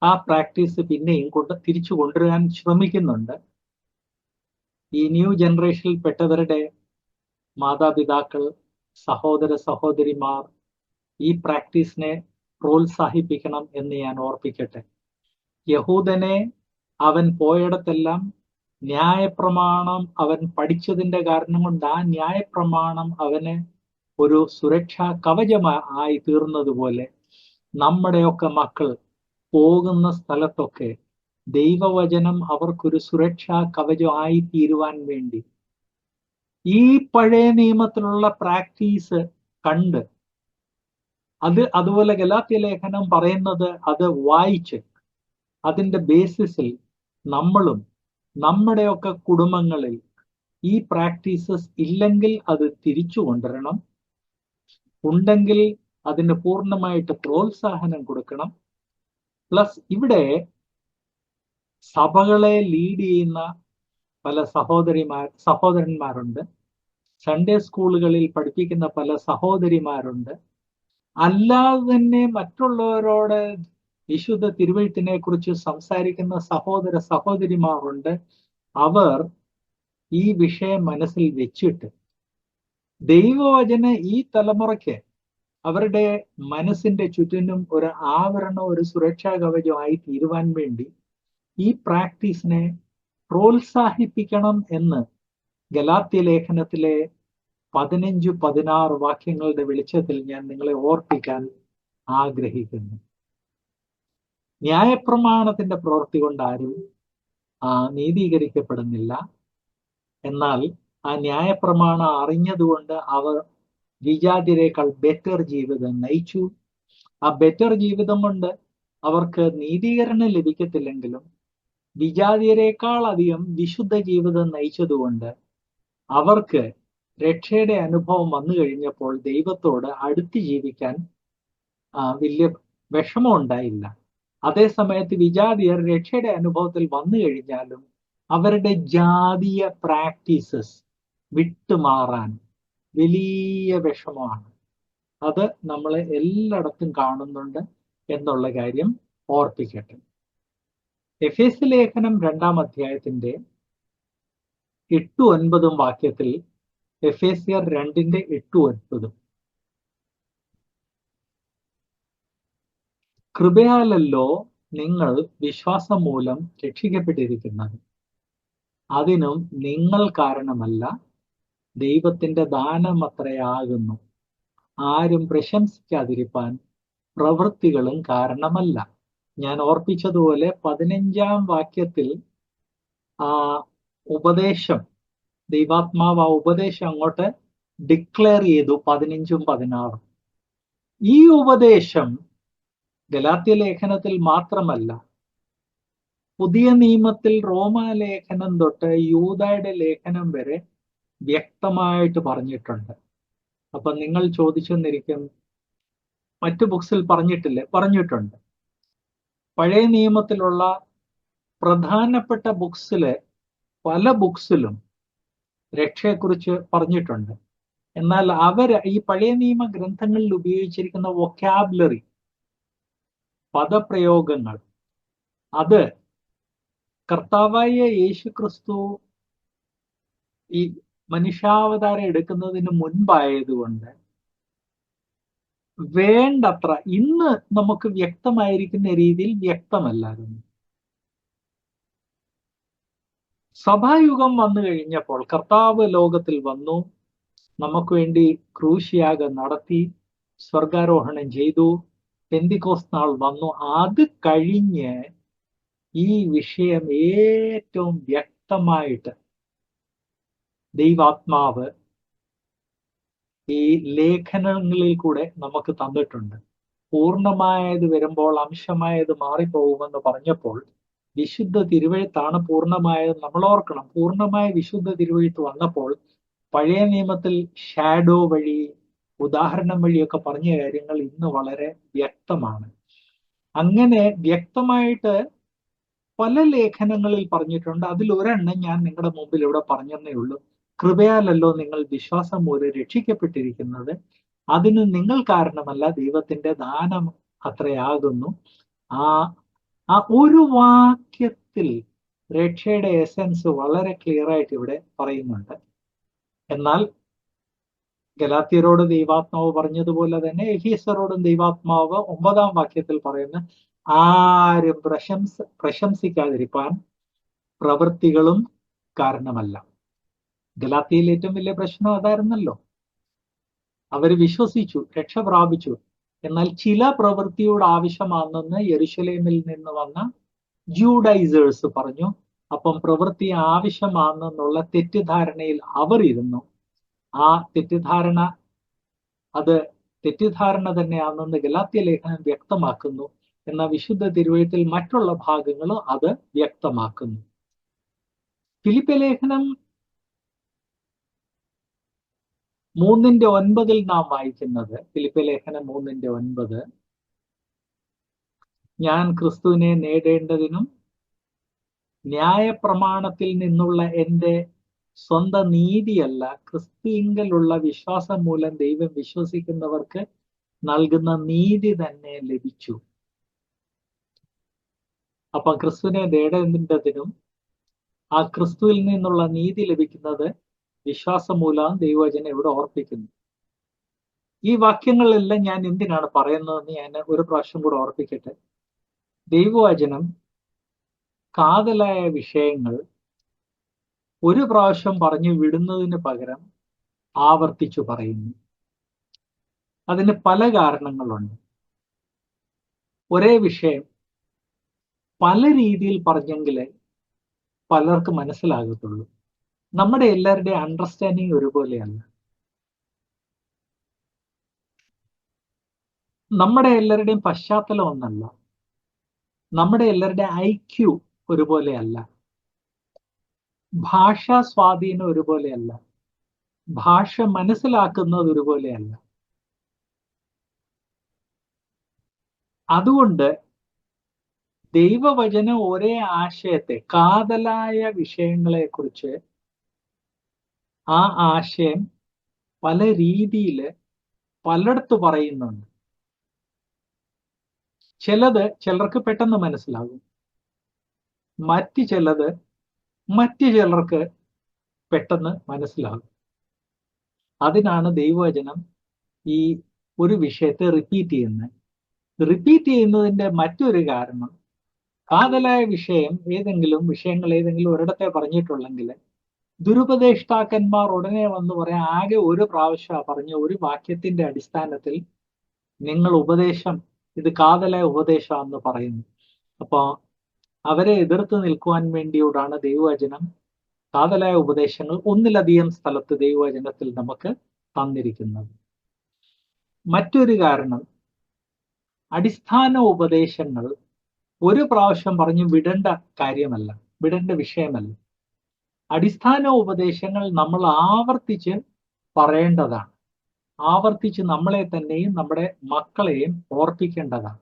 ആ പ്രാക്ടീസ് പിന്നെയും തിരിച്ചു കൊണ്ടുവരാൻ ശ്രമിക്കുന്നുണ്ട്. ഈ ന്യൂ ജനറേഷനിൽ പെട്ടവരുടെ മാതാപിതാക്കൾ, സഹോദര സഹോദരിമാർ ഈ പ്രാക്ടീസിനെ പ്രോത്സാഹിപ്പിക്കണം എന്ന് ഞാൻ ഓർപ്പിക്കട്ടെ. യഹൂദനെ അവൻ പോയിടത്തെല്ലാം ന്യായപ്രമാണം അവൻ പഠിച്ചതിന്റെ കാരണം കൊണ്ട് ആ ന്യായപ്രമാണം അവന് ഒരു സുരക്ഷാ കവചമായി തീർന്നതുപോലെ നമ്മുടെയൊക്കെ മക്കൾ പോകുന്ന സ്ഥലത്തൊക്കെ ദൈവവചനം അവർക്കൊരു സുരക്ഷാ കവചമായി തീരുവാൻ വേണ്ടി ഈ പഴയ നിയമത്തിലുള്ള പ്രാക്ടീസ് കണ്ട് അതുപോലെ ഗലാത്യ ലേഖനം പറയുന്നത് അത് വായിച്ച് അതിന്റെ ബേസിസിൽ നമ്മളും നമ്മുടെയൊക്കെ കുടുംബങ്ങളിൽ ഈ പ്രാക്ടീസസ് ഇല്ലെങ്കിൽ അത് തിരിച്ചു കൊണ്ടുവരണം, ഉണ്ടെങ്കിൽ അതിന് പൂർണ്ണമായിട്ട് പ്രോത്സാഹനം കൊടുക്കണം. പ്ലസ് ഇവിടെ സഭകളെ ലീഡ് ചെയ്യുന്ന പല സഹോദരന്മാരുണ്ട്, സൺഡേ സ്കൂളുകളിൽ പഠിപ്പിക്കുന്ന പല സഹോദരിമാരുണ്ട്, അല്ലാതെ തന്നെ മറ്റുള്ളവരോട് വിശുദ്ധ തിരുവെഴുത്തിനെ കുറിച്ച് സംസാരിക്കുന്ന സഹോദര സഹോദരിമാരുണ്ട്. അവർ ഈ വിഷയം മനസ്സിൽ വെച്ചിട്ട് ദൈവവചന ഈ തലമുറയ്ക്ക് അവരുടെ മനസ്സിന്റെ ചുറ്റിനും ഒരു ആവരണം, ഒരു സുരക്ഷാ കവചമായി തീരുവാൻ വേണ്ടി ഈ പ്രാക്ടീസിനെ പ്രോത്സാഹിപ്പിക്കണം എന്ന് ഗലാത്യ ലേഖനത്തിലെ 15-16 വാക്യങ്ങളുടെ വെളിച്ചത്തിൽ ഞാൻ നിങ്ങളെ ഓർപ്പിക്കാൻ ആഗ്രഹിക്കുന്നു. ന്യായപ്രമാണത്തിന്റെ പ്രവൃത്തി കൊണ്ട് ആരും നീതീകരിക്കപ്പെടുന്നില്ല. എന്നാൽ ആ ന്യായപ്രമാണം അറിഞ്ഞതുകൊണ്ട് അവർ വിജാതിരേക്കാൾ ബെറ്റർ ജീവിതം നയിച്ചു. ആ ബെറ്റർ ജീവിതം കൊണ്ട് അവർക്ക് നീതീകരണം ലഭിക്കത്തില്ലെങ്കിലും വിജാതിയരേക്കാൾ അധികം വിശുദ്ധ ജീവിതം നയിച്ചതുകൊണ്ട് അവർക്ക് രക്ഷയുടെ അനുഭവം വന്നു കഴിഞ്ഞപ്പോൾ ദൈവത്തോട് അടുത്ത് ജീവിക്കാൻ വലിയ വിഷമം ഉണ്ടായില്ല. അതേസമയത്ത് വിജാതിയർ രക്ഷയുടെ അനുഭവത്തിൽ വന്നു കഴിഞ്ഞാലും അവരുടെ ജാതീയ പ്രാക്ടീസസ് വിട്ടുമാറാൻ വലിയ വിഷമമാണ്. അത് നമ്മളെ എല്ലായിടത്തും കാണുന്നുണ്ട് എന്നുള്ള കാര്യം ഓർപ്പിക്കട്ടെ. എഫേസ്യ ലേഖനം 2-ാം അധ്യായത്തിന്റെ 8-9 വാക്യത്തിൽ, എഫേസ്യർ 2:8-9, കൃപയാലല്ലോ നിങ്ങൾ വിശ്വാസം മൂലം രക്ഷിക്കപ്പെട്ടിരിക്കുന്നത്, അതിനും നിങ്ങൾ കാരണമല്ല, ദൈവത്തിന്റെ ദാനമത്രയാകുന്നു, ആരും പ്രശംസിക്കാതിരിപ്പാൻ പ്രവൃത്തികളും കാരണമല്ല. ഞാൻ ഓർപ്പിച്ചതുപോലെ 15-ാം വാക്യത്തിൽ ഉപദേശം, ദൈവാത്മാവ് ആ ഉപദേശം അങ്ങോട്ട് ഡിക്ലെയർ ചെയ്തു 15-16. ഈ ഉപദേശം ഗലാത്യ ലേഖനത്തിൽ മാത്രമല്ല, പുതിയ നിയമത്തിൽ റോമാലേഖനം തൊട്ട് യൂദായുടെ ലേഖനം വരെ വ്യക്തമായിട്ട് പറഞ്ഞിട്ടുണ്ട്. അപ്പൊ നിങ്ങൾ ചോദിച്ചെന്നിരിക്കും, മറ്റു ബുക്സിൽ പറഞ്ഞിട്ടില്ലേ? പറഞ്ഞിട്ടുണ്ട്. പഴയ നിയമത്തിലുള്ള പ്രധാനപ്പെട്ട ബുക്സില് പല ബുക്സിലും രക്ഷയെക്കുറിച്ച് പറഞ്ഞിട്ടുണ്ട്. എന്നാൽ ഈ പഴയ നിയമ ഗ്രന്ഥങ്ങളിൽ ഉപയോഗിച്ചിരിക്കുന്ന വൊക്കാബുലറി, പദപ്രയോഗങ്ങൾ, അത് കർത്താവായ യേശുക്രിസ്തു ഈ മനുഷ്യാവതാരം എടുക്കുന്നതിന് മുൻപായതുകൊണ്ട് വേണ്ടത്ര ഇന്ന് നമുക്ക് വ്യക്തമായിരിക്കുന്ന രീതിയിൽ വ്യക്തമല്ലായിരുന്നു. സഭായുഗം വന്നു കഴിഞ്ഞപ്പോൾ കർത്താവ് ലോകത്തിൽ വന്നു, നമുക്ക് വേണ്ടി ക്രൂശിയാഗം നടത്തി, സ്വർഗാരോഹണം ചെയ്തു, പെന്തിക്കോസ്ത് നാൾ വന്നു. അത് കഴിഞ്ഞ് ഈ വിഷയം ഏറ്റവും വ്യക്തമായിട്ട് ദൈവാത്മാവ് ഈ ലേഖനങ്ങളിൽ കൂടെ നമുക്ക് തന്നിട്ടുണ്ട്. പൂർണ്ണമായത് വരുമ്പോൾ അംശമായത് മാറിപ്പോകുമെന്ന് പറഞ്ഞപ്പോൾ വിശുദ്ധ തിരുവഴുത്താണ് പൂർണ്ണമായത്. നമ്മൾ ഓർക്കണം, പൂർണ്ണമായ വിശുദ്ധ തിരുവഴുത്ത് വന്നപ്പോൾ പഴയ നിയമത്തിൽ ഷാഡോ വഴി, ഉദാഹരണം വഴിയൊക്കെ പറഞ്ഞ കാര്യങ്ങൾ ഇന്ന് വളരെ വ്യക്തമാണ്. അങ്ങനെ വ്യക്തമായിട്ട് പല ലേഖനങ്ങളിൽ പറഞ്ഞിട്ടുണ്ട്. അതിൽ ഒരെണ്ണം ഞാൻ നിങ്ങളുടെ മുമ്പിൽ ഇവിടെ പറഞ്ഞതേ ഉള്ളൂ. കൃപയാലല്ലോ നിങ്ങൾ വിശ്വാസം മൂലം രക്ഷിക്കപ്പെട്ടിരിക്കുന്നത്, അതിന് നിങ്ങൾ കാരണമല്ല, ദൈവത്തിന്റെ ദാനം അത്രയാകുന്നു. ആ ഒരു വാക്യത്തിൽ രക്ഷയുടെ എസൻസ് വളരെ ക്ലിയർ ആയിട്ട് ഇവിടെ പറയുന്നുണ്ട്. എന്നാൽ ഗലാത്യരോട് ദൈവാത്മാവ് പറഞ്ഞതുപോലെ തന്നെ എഫീസരോടും ദൈവാത്മാവ് 9-ാം വാക്യത്തിൽ പറയുന്ന ആരും പ്രശംസിക്കാതിരിപ്പാൻ പ്രവൃത്തികളും കാരണമല്ല. ഗലാത്യയിൽ ഏറ്റവും വലിയ പ്രശ്നം അതായിരുന്നല്ലോ. അവർ വിശ്വസിച്ചു, രക്ഷ പ്രാപിച്ചു, എന്നാൽ ചില പ്രവൃത്തിയുടെ ആവശ്യമാണെന്ന് യെരുശലേമിൽ നിന്ന് വന്ന ജൂഡൈസേഴ്സ് പറഞ്ഞു. അപ്പം പ്രവൃത്തി ആവശ്യമാണെന്നുള്ള തെറ്റിദ്ധാരണയിൽ അവർ ഇരുന്നു. ആ തെറ്റിദ്ധാരണ തന്നെയാണെന്ന് ഗലാത്യ ലേഖനം വ്യക്തമാക്കുന്നു. എന്നാൽ വിശുദ്ധ തിരുവഴുത്തിൽ മറ്റുള്ള ഭാഗങ്ങളും അത് വ്യക്തമാക്കുന്നു. ഫിലിപ്പി ലേഖനം 3:9 നാം വായിക്കുന്നത്, ഫിലിപ്പി ലേഖനം 3:9, ഞാൻ ക്രിസ്തുവിനെ നേടേണ്ടതിനും ന്യായപ്രമാണത്തിൽ നിന്നുള്ള എൻ്റെ സ്വന്തം നീതിയല്ല, ക്രിസ്തുവിങ്കലുള്ള വിശ്വാസം മൂലം ദൈവം വിശ്വസിക്കുന്നവർക്ക് നൽകുന്ന നീതി തന്നെ ലഭിച്ചു. അപ്പൊ ക്രിസ്തുവിനെ നേടേണ്ടതിനും ആ ക്രിസ്തുവിൽ നിന്നുള്ള നീതി ലഭിക്കുന്നത് വിശ്വാസം മൂലം ദൈവവചനം ഇവിടെ ഓർപ്പിക്കുന്നു. ഈ വാക്യങ്ങളെല്ലാം ഞാൻ എന്തിനാണ് പറയുന്നതെന്ന് ഞാൻ ഒരു പ്രാവശ്യം കൂടെ ഓർപ്പിക്കട്ടെ. ദൈവവചനം കാതലായ വിഷയങ്ങൾ ഒരു പ്രാവശ്യം പറഞ്ഞു വിടുന്നതിന് പകരം ആവർത്തിച്ചു പറയുന്നു. അതിന് പല കാരണങ്ങളുണ്ട്. ഒരേ വിഷയം പല രീതിയിൽ പറഞ്ഞെങ്കിലേ പലർക്ക് മനസ്സിലാകത്തുള്ളൂ. നമ്മുടെ എല്ലാവരുടെയും അണ്ടർസ്റ്റാൻഡിങ് ഒരുപോലെയല്ല. നമ്മുടെ എല്ലാവരുടെയും പശ്ചാത്തലം ഒന്നല്ല. നമ്മുടെ എല്ലാവരുടെയും IQ ഒരുപോലെയല്ല. ഭാഷാ സ്വാധീനം ഒരുപോലെയല്ല. ഭാഷ മനസ്സിലാക്കുന്നത് ഒരുപോലെയല്ല. അതുകൊണ്ട് ദൈവവചനം ഒരേ ആശയത്തെ, കാതലായ വിഷയങ്ങളെ കുറിച്ച് ആ ആശയം പല രീതിയിൽ പലയിടത്ത് പറയുന്നുണ്ട്. ചിലർക്ക് പെട്ടെന്ന് മനസ്സിലാകും, മറ്റു ചിലർക്ക് പെട്ടെന്ന് മനസ്സിലാകും. അതിനാണ് ദൈവവചനം ഈ ഒരു വിഷയത്തെ റിപ്പീറ്റ് ചെയ്യുന്നതിന്റെ മറ്റൊരു കാരണം, കാതലായ വിഷയങ്ങൾ ഏതെങ്കിലും ഒരിടത്തെ പറഞ്ഞിട്ടുള്ളെങ്കിൽ ദുരുപദേഷ്ടാക്കന്മാർ ഉടനെ വന്ന് പറയാൻ, ആകെ ഒരു പ്രാവശ്യം പറഞ്ഞ ഒരു വാക്യത്തിന്റെ അടിസ്ഥാനത്തിൽ നിങ്ങൾ ഇത് കാതലായ ഉപദേശമാണെന്ന് പറയുന്നു. അപ്പൊ അവരെ എതിർത്ത് നിൽക്കുവാൻ വേണ്ടിയോടാണ് ദൈവവചനം കാതലായ ഉപദേശങ്ങൾ ഒന്നിലധികം സ്ഥലത്ത് ദൈവവചനത്തിൽ നമുക്ക് തന്നിരിക്കുന്നത്. മറ്റൊരു കാരണം, അടിസ്ഥാന ഉപദേശങ്ങൾ ഒരു പ്രാവശ്യം പറഞ്ഞു വിടേണ്ട വിഷയമല്ല. അടിസ്ഥാന ഉപദേശങ്ങൾ നമ്മൾ ആവർത്തിച്ച് പറയേണ്ടതാണ്. ആവർത്തിച്ച് നമ്മളെ തന്നെയും നമ്മുടെ മക്കളെയും ഓർപ്പിക്കേണ്ടതാണ്.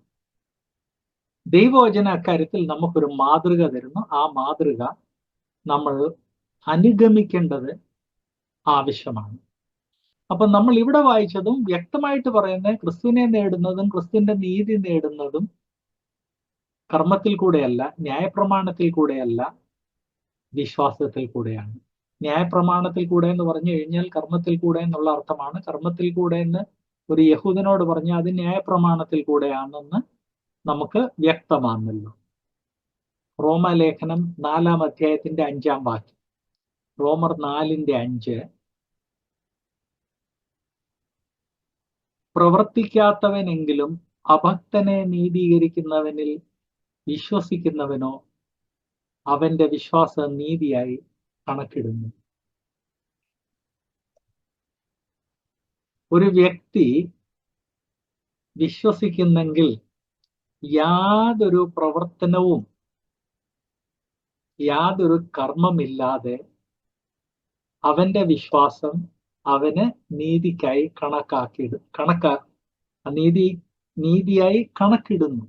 ദൈവവചന അക്കാര്യത്തിൽ നമുക്കൊരു മാതൃക തരുന്നു. ആ മാതൃക നമ്മൾ അനുഗമിക്കേണ്ടത് ആവശ്യമാണ്. അപ്പൊ നമ്മൾ ഇവിടെ വായിച്ചതും വ്യക്തമായിട്ട് പറയുന്നത് ക്രിസ്തുവിനെ നേടുന്നതും ക്രിസ്തുവിന്റെ നീതി നേടുന്നതും കർമ്മത്തിൽ കൂടെയല്ല, ന്യായപ്രമാണത്തിൽ കൂടെയല്ല, വിശ്വാസത്തിൽ കൂടെയാണ്. ന്യായപ്രമാണത്തിൽ കൂടെ എന്ന് പറഞ്ഞു കഴിഞ്ഞാൽ കർമ്മത്തിൽ കൂടെ എന്നുള്ള അർത്ഥമാണ്. കർമ്മത്തിൽ കൂടെ എന്ന് ഒരു യഹൂദനോട് പറഞ്ഞാൽ അത് ന്യായപ്രമാണത്തിൽ കൂടെയാണെന്ന് നമുക്ക് വ്യക്തമാണല്ലോ. റോമലേഖനം 4-ാം അധ്യായത്തിന്റെ 5-ാം വാക്യം, റോമർ 4:5, പ്രവർത്തിക്കാത്തവനെങ്കിലും അഭക്തനെ നീതീകരിക്കുന്നവനിൽ വിശ്വസിക്കുന്നവനോ അവന്റെ വിശ്വാസം നീതിയായി കണക്കിടുന്നു. ഒരു വ്യക്തി വിശ്വസിക്കുന്നെങ്കിൽ യാതൊരു പ്രവർത്തനവും, യാതൊരു കർമ്മമില്ലാതെ അവന്റെ വിശ്വാസം അവന് നീതിക്കായി നീതിയായി കണക്കിടുന്നു.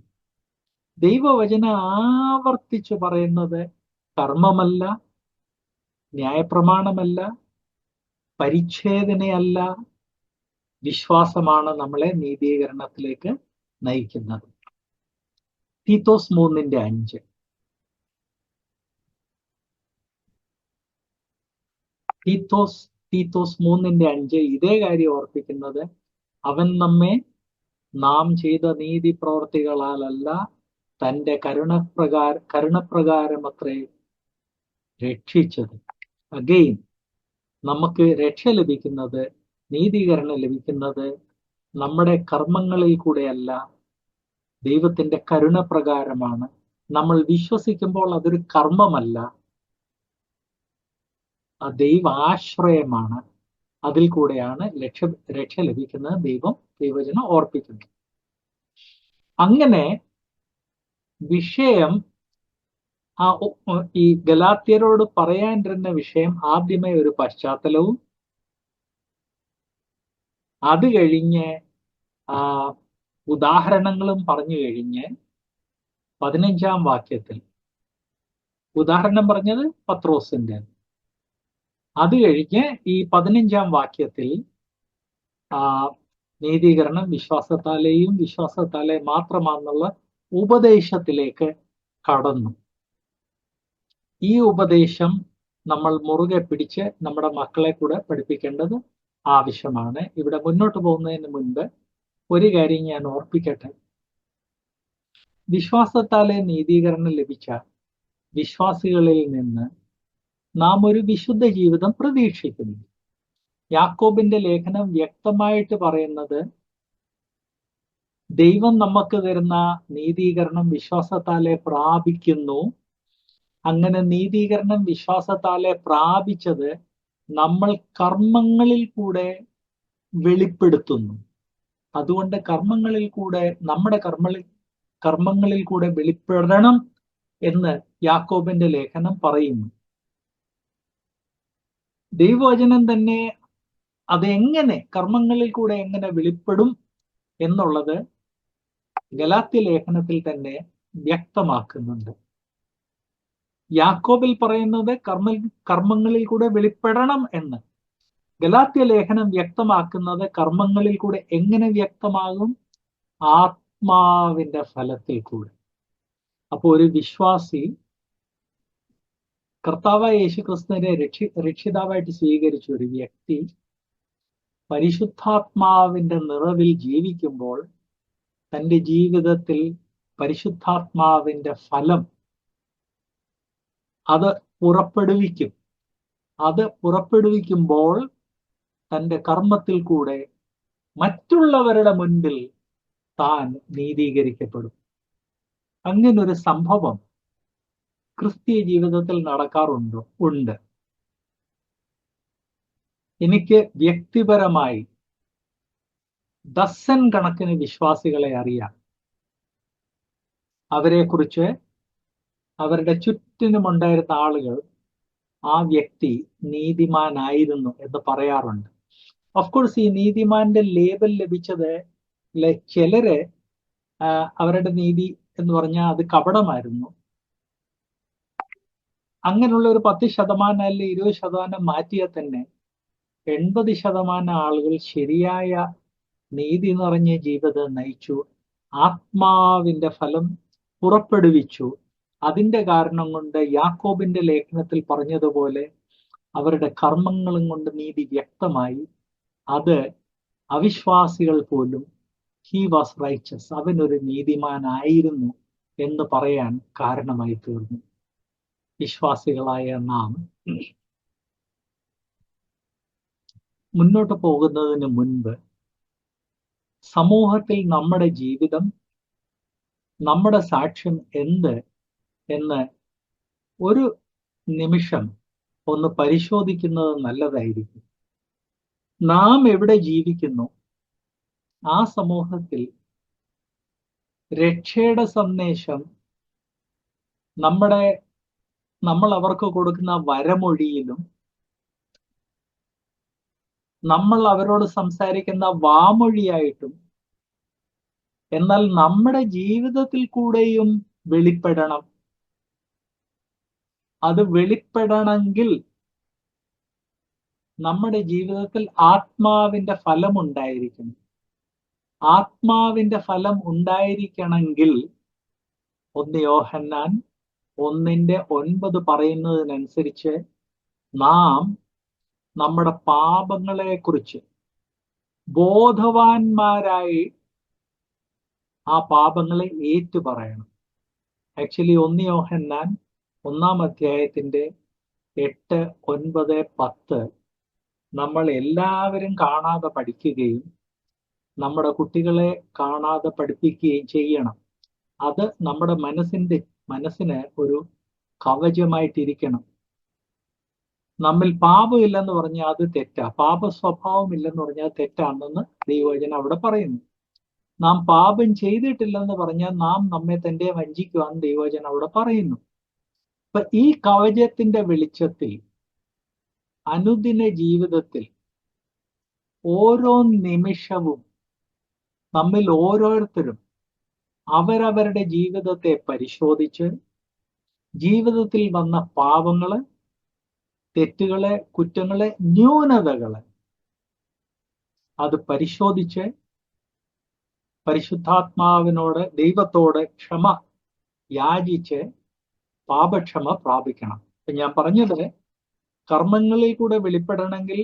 ദൈവവചനം ആവർത്തിച്ചു പറയുന്നത് കർമ്മമല്ല, ന്യായപ്രമാണമല്ല, പരിച്ഛേദനയല്ല, വിശ്വാസമാണ് നമ്മളെ നീതീകരണത്തിലേക്ക് നയിക്കുന്നത്. തീത്തോസ് 3:5. തീത്തോസ് 3:5 ഇതേ കാര്യം ഓർപ്പിക്കുന്നത്, അവൻ നമ്മെ നാം ചെയ്ത നീതി പ്രവർത്തികളാലല്ല തന്റെ കരുണപ്രകാരമത്രേ രക്ഷിച്ചത്. അഗെയിൻ നമുക്ക് രക്ഷ ലഭിക്കുന്നത്, നീതീകരണം ലഭിക്കുന്നത് നമ്മുടെ കർമ്മങ്ങളിൽ കൂടെയല്ല, ദൈവത്തിന്റെ കരുണപ്രകാരമാണ്. നമ്മൾ വിശ്വസിക്കുമ്പോൾ അതൊരു കർമ്മമല്ല, ദൈവാശ്രയമാണ്. അതിൽ കൂടെയാണ് രക്ഷ ലഭിക്കുന്നത്. ദൈവവചനം ഓർപ്പിക്കുന്നു. അങ്ങനെ വിഷയം, ഈ ഗലാത്യരോട് പറയാനിരുന്ന വിഷയം ആദ്യമേ ഒരു പശ്ചാത്തലവും, അത് കഴിഞ്ഞ് ഉദാഹരണങ്ങളും പറഞ്ഞു കഴിഞ്ഞ് 15-ാം വാക്യത്തിൽ ഉദാഹരണം പറഞ്ഞത് പത്രോസിന്റെ, അത് കഴിഞ്ഞ് ഈ 15-ാം വാക്യത്തിൽ നീതീകരണം വിശ്വാസത്താലെ മാത്രമാണെന്നുള്ള ഉപദേശത്തിലേക്ക് കടന്നു. ഈ ഉപദേശം നമ്മൾ മുറുകെ പിടിച്ച് നമ്മുടെ മക്കളെ കൂടെ പഠിപ്പിക്കേണ്ടത് ആവശ്യമാണ്. ഇവിടെ മുന്നോട്ട് പോകുന്നതിന് മുൻപ് ഒരു കാര്യം ഞാൻ ഓർപ്പിക്കട്ടെ. വിശ്വാസത്താലെ നീതീകരണം ലഭിച്ച വിശ്വാസികളിൽ നിന്ന് നാം ഒരു വിശുദ്ധ ജീവിതം പ്രതീക്ഷിക്കുന്നു. യാക്കോബിന്റെ ലേഖനം വ്യക്തമായിട്ട് പറയുന്നത്, ദൈവം നമുക്ക് തരുന്ന നീതീകരണം വിശ്വാസത്താലെ പ്രാപിക്കുന്നു. അങ്ങനെ നീതീകരണം വിശ്വാസത്താലെ പ്രാപിച്ചത് നമ്മൾ കർമ്മങ്ങളിൽ കൂടെ വെളിപ്പെടുത്തുന്നു. അതുകൊണ്ട് നമ്മുടെ കർമ്മങ്ങളിൽ കൂടെ വെളിപ്പെടണം എന്ന് യാക്കോബിന്റെ ലേഖനം പറയുന്നു. ദൈവവചനം തന്നെ അതെങ്ങനെ, കർമ്മങ്ങളിൽ കൂടെ എങ്ങനെ വെളിപ്പെടും എന്നുള്ളത് ഗലാത്യ ലേഖനത്തിൽ തന്നെ വ്യക്തമാക്കുന്നുണ്ട്. യാക്കോബിൽ പറയുന്നത് കർമ്മങ്ങളിൽ കൂടെ വെളിപ്പെടണം എന്ന്. ഗലാത്യ ലേഖനം വ്യക്തമാക്കുന്നത് കർമ്മങ്ങളിൽ കൂടെ എങ്ങനെ വ്യക്തമാകും? ആത്മാവിന്റെ ഫലത്തിൽ കൂടെ. അപ്പോൾ ഒരു വിശ്വാസി കർത്താവായ യേശുക്രിസ്തുവിനെ രക്ഷിതാവായിട്ട് സ്വീകരിച്ച ഒരു വ്യക്തി പരിശുദ്ധാത്മാവിന്റെ നിറവിൽ ജീവിക്കുമ്പോൾ തൻ്റെ ജീവിതത്തിൽ പരിശുദ്ധാത്മാവിന്റെ ഫലം അത് പുറപ്പെടുവിക്കുമ്പോൾ തൻ്റെ കർമ്മത്തിൽ കൂടെ മറ്റുള്ളവരുടെ മുൻപിൽ താൻ നീതീകരിക്കപ്പെടും. അങ്ങനൊരു സംഭവം ക്രിസ്തീയ ജീവിതത്തിൽ ഉണ്ട്. എനിക്ക് വ്യക്തിപരമായി ഡസൻ കണക്കിന് വിശ്വാസികളെ അറിയാം. അവരെക്കുറിച്ച് അവരുടെ ചുറ്റിനുമുണ്ടായിരുന്ന ആളുകൾ ആ വ്യക്തി നീതിമാനായിരുന്നു എന്ന് പറയാറുണ്ട്. ഓഫ് കോഴ്സ് ഈ നീതിമാന്റെ ലേബൽ ലഭിച്ചത് ചിലര് അവരുടെ നീതി എന്ന് പറഞ്ഞാൽ അത് കപടമായിരുന്നു. അങ്ങനെയുള്ള ഒരു 10% അല്ലെങ്കിൽ 20% മാറ്റിയാൽ തന്നെ 80% ആളുകൾ ശരിയായ നീതി നിറഞ്ഞ ജീവിതം നയിച്ചു, ആത്മാവിന്റെ ഫലം പുറപ്പെടുവിച്ചു. അതിന്റെ കാരണം കൊണ്ട് യാക്കോബിന്റെ ലേഖനത്തിൽ പറഞ്ഞതുപോലെ അവരുടെ കർമ്മങ്ങളും കൊണ്ട് നീതി വ്യക്തമായി. അത് അവിശ്വാസികൾ പോലും ഹി വാസ് റൈച്ചസ്, അവനൊരു നീതിമാനായിരുന്നു എന്ന് പറയാൻ കാരണമായി തീർന്നു. വിശ്വാസികളായ നാം മുന്നോട്ട് പോകുന്നതിന് മുൻപ് സമൂഹത്തിൽ നമ്മുടെ ജീവിതം, നമ്മുടെ സാക്ഷ്യം എന്ത് എന്ന് ഒരു നിമിഷം ഒന്ന് പരിശോധിക്കുന്നത് നല്ലതായിരിക്കും. നാം എവിടെ ജീവിക്കുന്നു ആ സമൂഹത്തിൽ രക്ഷയുടെ സന്ദേശം നമ്മൾ അവർക്ക് കൊടുക്കുന്ന വരമൊഴിയിലും നമ്മൾ അവരോട് സംസാരിക്കുന്ന വാമൊഴിയായിട്ടും, എന്നാൽ നമ്മുടെ ജീവിതത്തിൽ കൂടെയും വെളിപ്പെടണം. അത് വെളിപ്പെടണമെങ്കിൽ നമ്മുടെ ജീവിതത്തിൽ ആത്മാവിന്റെ ഫലം ഉണ്ടായിരിക്കണം. ആത്മാവിന്റെ ഫലം ഉണ്ടായിരിക്കണമെങ്കിൽ 1 യോഹന്നാൻ 1:9 പറയുന്നതിനനുസരിച്ച് നാം നമ്മുടെ പാപങ്ങളെ കുറിച്ച് ബോധവാന്മാരായി ആ പാപങ്ങളെ ഏറ്റുപറയണം. ആക്ച്വലി 1 യോഹന്നാൻ 1-ാം അധ്യായത്തിന്റെ 8, 9, 10 നമ്മൾ എല്ലാവരും കാണാതെ പഠിക്കുകയും നമ്മുടെ കുട്ടികളെ കാണാതെ പഠിപ്പിക്കുകയും ചെയ്യണം. അത് നമ്മുടെ മനസ്സിന് ഒരു കവചമായിട്ടിരിക്കണം. നമ്മിൽ പാപമില്ലെന്ന് പറഞ്ഞാൽ അത് തെറ്റാ, പാപ സ്വഭാവം ഇല്ലെന്ന് പറഞ്ഞാൽ തെറ്റാണെന്ന് ദൈവവചനം അവിടെ പറയുന്നു. നാം പാപം ചെയ്തിട്ടില്ലെന്ന് പറഞ്ഞാൽ നാം നമ്മെ തന്നെ വഞ്ചിക്കുവാൻ ദൈവവചനം അവിടെ പറയുന്നു. അപ്പൊ ഈ കവചത്തിന്റെ വെളിച്ചത്തിൽ അനുദിന ജീവിതത്തിൽ ഓരോ നിമിഷവും നമ്മിൽ ഓരോരുത്തരും അവരവരുടെ ജീവിതത്തെ പരിശോധിച്ച് ജീവിതത്തിൽ വന്ന പാപങ്ങള്, തെറ്റുകളെ, കുറ്റങ്ങളെ, ന്യൂനതകളെ അത് പരിശോധിച്ച് പരിശുദ്ധാത്മാവിനോട്, ദൈവത്തോട് ക്ഷമ യാചിച്ച് പാപക്ഷമ പ്രാപിക്കണം. ഇപ്പൊ ഞാൻ പറഞ്ഞത് കർമ്മങ്ങളിൽ കൂടെ വെളിപ്പെടണമെങ്കിൽ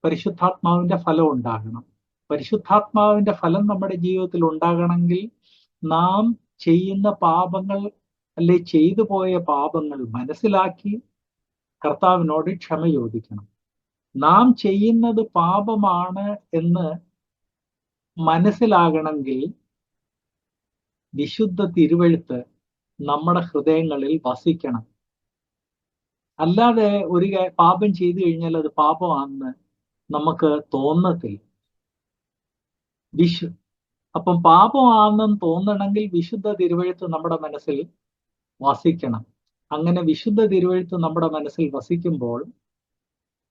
പരിശുദ്ധാത്മാവിന്റെ ഫലം ഉണ്ടാകണം. പരിശുദ്ധാത്മാവിന്റെ ഫലം നമ്മുടെ ജീവിതത്തിൽ ഉണ്ടാകണമെങ്കിൽ നാം ചെയ്യുന്ന പാപങ്ങൾ, അല്ലെ ചെയ്തു പോയ പാപങ്ങൾ മനസ്സിലാക്കി കർത്താവിനോട് ക്ഷമ ചോദിക്കണം. നാം ചെയ്യുന്നത് പാപമാണ് എന്ന് മനസ്സിലാകണമെങ്കിൽ വിശുദ്ധ തിരുവെഴുത്ത് നമ്മുടെ ഹൃദയങ്ങളിൽ വസിക്കണം. അല്ലാതെ ഒരു പാപം ചെയ്തു കഴിഞ്ഞാൽ അത് പാപമാണെന്ന് നമുക്ക് തോന്നത്തില്ല. അപ്പം പാപമാണെന്ന് തോന്നണമെങ്കിൽ വിശുദ്ധ തിരുവെഴുത്ത് നമ്മുടെ മനസ്സിൽ വസിക്കണം. അങ്ങനെ വിശുദ്ധ തിരുവെഴുത്ത് നമ്മുടെ മനസ്സിൽ വസിക്കുമ്പോൾ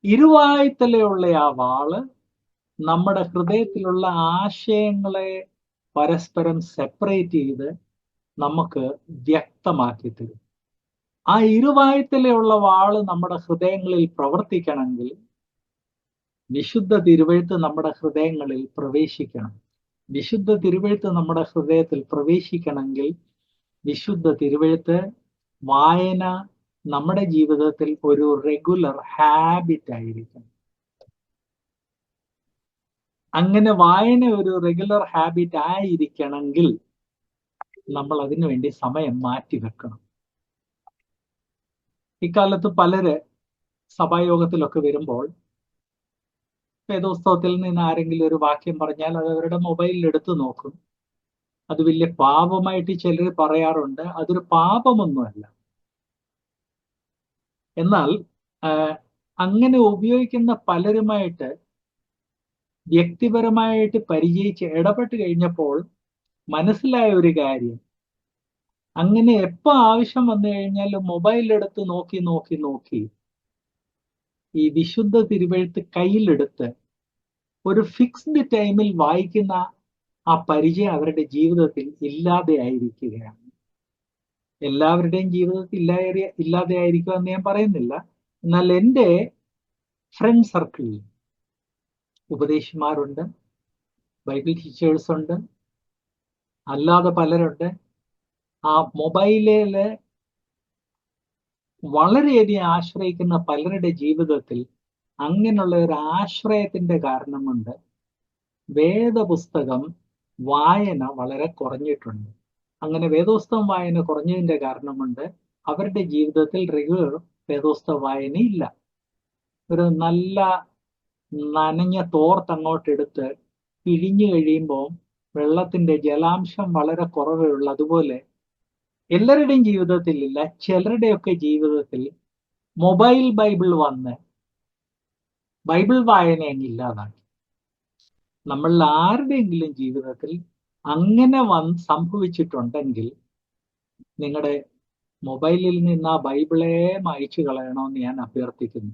ഇരുവായ്ത്തലയുള്ള ആ വാള് നമ്മുടെ ഹൃദയത്തിലുള്ള ആശയങ്ങളെ പരസ്പരം സെപ്പറേറ്റ് ചെയ്ത് നമുക്ക് വ്യക്തമാക്കി തരും. ആ ഇരുവായ്ത്തലയുള്ള വാള് നമ്മുടെ ഹൃദയങ്ങളിൽ പ്രവർത്തിക്കണമെങ്കിൽ വിശുദ്ധ തിരുവെഴുത്ത് നമ്മുടെ ഹൃദയങ്ങളിൽ പ്രവേശിക്കണം. വിശുദ്ധ തിരുവെഴുത്ത് നമ്മുടെ ഹൃദയത്തിൽ പ്രവേശിക്കണമെങ്കിൽ വിശുദ്ധ തിരുവെഴുത്ത് വായന നമ്മുടെ ജീവിതത്തിൽ ഒരു റെഗുലർ ഹാബിറ്റ് ആയിരിക്കണം. അങ്ങനെ വായന ഒരു റെഗുലർ ഹാബിറ്റ് ആയിരിക്കണമെങ്കിൽ നമ്മൾ അതിനു വേണ്ടി സമയം മാറ്റിവെക്കണം. ഇക്കാലത്ത് പലര് സഭായോഗത്തിലൊക്കെ വരുമ്പോൾ വേദോസ്തവത്തിൽ നിന്ന് ആരെങ്കിലും ഒരു വാക്യം പറഞ്ഞാൽ അത് അവരുടെ മൊബൈലിൽ എടുത്തു നോക്കും. അത് വലിയ പാപമായിട്ട് ചിലർ പറയാറുണ്ട്. അതൊരു പാപമൊന്നുമല്ല. എന്നാൽ അങ്ങനെ ഉപയോഗിക്കുന്ന പലരുമായിട്ട് വ്യക്തിപരമായിട്ട് പരിചയിച്ച് ഇടപെട്ട് കഴിഞ്ഞപ്പോൾ മനസ്സിലായ ഒരു കാര്യം, അങ്ങനെ എപ്പോ ആവശ്യം വന്നു കഴിഞ്ഞാലും മൊബൈലെടുത്ത് നോക്കി നോക്കി നോക്കി ഈ വിശുദ്ധ തിരുവെഴുത്ത് കയ്യിലെടുത്ത് ഒരു ഫിക്സ്ഡ് ടൈമിൽ വായിക്കുന്ന ആ പരിചയം അവരുടെ ജീവിതത്തിൽ ഇല്ലാതെ ആയിരിക്കുകയാണ്. എല്ലാവരുടെയും ജീവിതത്തിൽ ഇല്ലാതെ ആയിരിക്കുക എന്ന് ഞാൻ പറയുന്നില്ല. എന്നാൽ എൻ്റെ ഫ്രണ്ട് സർക്കിളിൽ ഉപദേശിമാരുണ്ട്, ബൈബിൾ ടീച്ചേഴ്സ് ഉണ്ട്, അല്ലാതെ പലരുണ്ട്. ആ മൊബൈലില് വളരെയധികം ആശ്രയിക്കുന്ന പലരുടെ ജീവിതത്തിൽ അങ്ങനെയുള്ള ഒരു ആശ്രയത്തിന്റെ കാരണം കൊണ്ട് വേദപുസ്തകം വായന വളരെ കുറഞ്ഞിട്ടുണ്ട്. അങ്ങനെ വേദോസ്തവം വായന കുറഞ്ഞതിന്റെ കാരണം കൊണ്ട് അവരുടെ ജീവിതത്തിൽ റെഗുലർ വേദോസ്തവ വായന ഇല്ല. ഒരു നല്ല നനഞ്ഞ തോർത്തങ്ങോട്ടെടുത്ത് പിഴിഞ്ഞു കഴിയുമ്പോൾ വെള്ളത്തിന്റെ ജലാംശം വളരെ കുറവേ ഉള്ളൂ. അതുപോലെ എല്ലാവരുടെയും ജീവിതത്തിൽ ഇല്ല, ചിലരുടെയൊക്കെ ജീവിതത്തിൽ മൊബൈൽ ബൈബിൾ വന്ന് ബൈബിൾ വായന അങ്ങില്ലാതാക്കി. നമ്മൾ ആരുടെയെങ്കിലും ജീവിതത്തിൽ അങ്ങനെ സംഭവിച്ചിട്ടുണ്ടെങ്കിൽ നിങ്ങളുടെ മൊബൈലിൽ നിന്ന് ആ ബൈബിളെ മായ്ച്ചു കളയണമെന്ന് ഞാൻ അഭ്യർത്ഥിക്കുന്നു.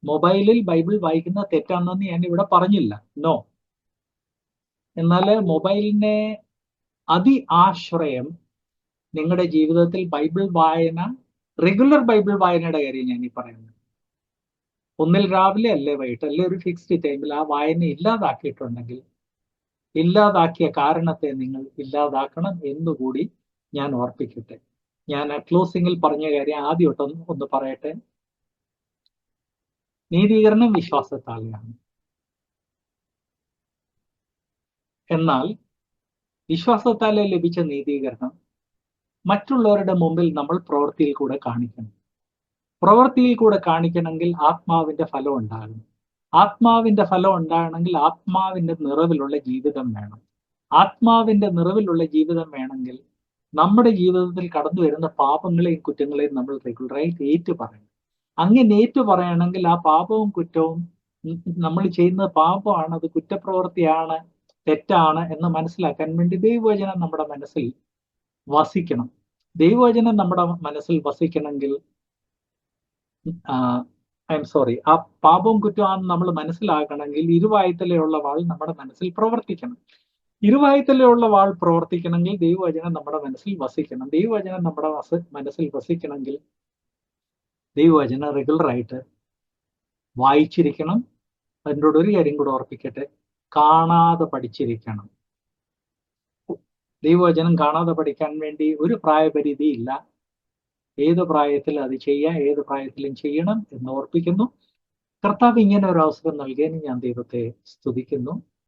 മൊബൈലിൽ ബൈബിൾ വായിക്കുന്ന തെറ്റാണെന്ന് ഞാൻ ഇവിടെ പറഞ്ഞില്ല, നോ. എന്നാൽ മൊബൈലിനെ ആശ്രയം നിങ്ങളുടെ ജീവിതത്തിൽ ബൈബിൾ വായന, റെഗുലർ ബൈബിൾ വായനയുടെ കാര്യം ഞാൻ ഈ പറയുന്നത്, ഒന്നിൽ രാവിലെ അല്ലേ വൈകിട്ട് അല്ലെ ഒരു ഫിക്സ്ഡ് ടൈമിൽ ആ വായന ഇല്ലാതാക്കിയിട്ടുണ്ടെങ്കിൽ ഇല്ലാതാക്കിയ കാരണത്തെ നിങ്ങൾ ഇല്ലാതാക്കണം എന്നുകൂടി ഞാൻ ഓർപ്പിക്കട്ടെ. ഞാൻ ക്ലോസിംഗിൽ പറഞ്ഞ കാര്യം ആദ്യം ഒന്ന് പറയട്ടെ. നീതീകരണം വിശ്വാസത്താലെയാണ്. എന്നാൽ വിശ്വാസത്താലെ ലഭിച്ച നീതീകരണം മറ്റുള്ളവരുടെ മുമ്പിൽ നമ്മൾ പ്രവൃത്തിയിൽ കൂടെ കാണിക്കണം. പ്രവൃത്തിയിൽ കൂടെ കാണിക്കണമെങ്കിൽ ആത്മാവിന്റെ ഫലം ഉണ്ടാകണം. ആത്മാവിന്റെ ഫലം ഉണ്ടാകണമെങ്കിൽ ആത്മാവിന്റെ നിറവിലുള്ള ജീവിതം വേണം. ആത്മാവിന്റെ നിറവിലുള്ള ജീവിതം വേണമെങ്കിൽ നമ്മുടെ ജീവിതത്തിൽ കടന്നു വരുന്ന പാപങ്ങളെയും കുറ്റങ്ങളെയും നമ്മൾ റെഗുലറായിട്ട് ഏറ്റു പറയണം. അങ്ങനെ ഏറ്റു പറയണമെങ്കിൽ ആ പാപവും കുറ്റവും നമ്മൾ ചെയ്യുന്ന പാപമാണ്, അത് കുറ്റപ്രവൃത്തിയാണ്, തെറ്റാണ് എന്ന് മനസ്സിലാക്കാൻ വേണ്ടി ദൈവവചനം നമ്മുടെ മനസ്സിൽ വസിക്കണം. ദൈവവചനം നമ്മുടെ മനസ്സിൽ വസിക്കണമെങ്കിൽ ആ പാപവും കുറ്റമാണെന്ന് നമ്മൾ മനസ്സിലാക്കണമെങ്കിൽ ഇരുവായുത്തലയുള്ള വാൾ നമ്മുടെ മനസ്സിൽ പ്രവർത്തിക്കണം. ഇരുവായുത്തലയുള്ള വാൾ പ്രവർത്തിക്കണമെങ്കിൽ ദൈവവചനം നമ്മുടെ മനസ്സിൽ വസിക്കണം. ദൈവവചനം നമ്മുടെ മനസ്സിൽ വസിക്കണമെങ്കിൽ ദൈവവചനം റെഗുലറായിട്ട് വായിച്ചിരിക്കണം. അതിൻ്റെ ഒരു കാര്യം കൂടെ ഓർപ്പിക്കട്ടെ, കാണാതെ പഠിച്ചിരിക്കണം. ദൈവവചനം കാണാതെ പഠിക്കാൻ വേണ്ടി ഒരു പ്രായപരിധി ഇല്ല. ഏത് പ്രായത്തിൽ അത് ചെയ്യാം, ഏത് പ്രായത്തിലും ചെയ്യണം എന്ന് ഓർപ്പിക്കുന്നു. കർത്താവ് ഇങ്ങനെ ഒരു അവസരം നൽകിയതിന് ഞാൻ ദൈവത്തെ സ്തുതിക്കുന്നു.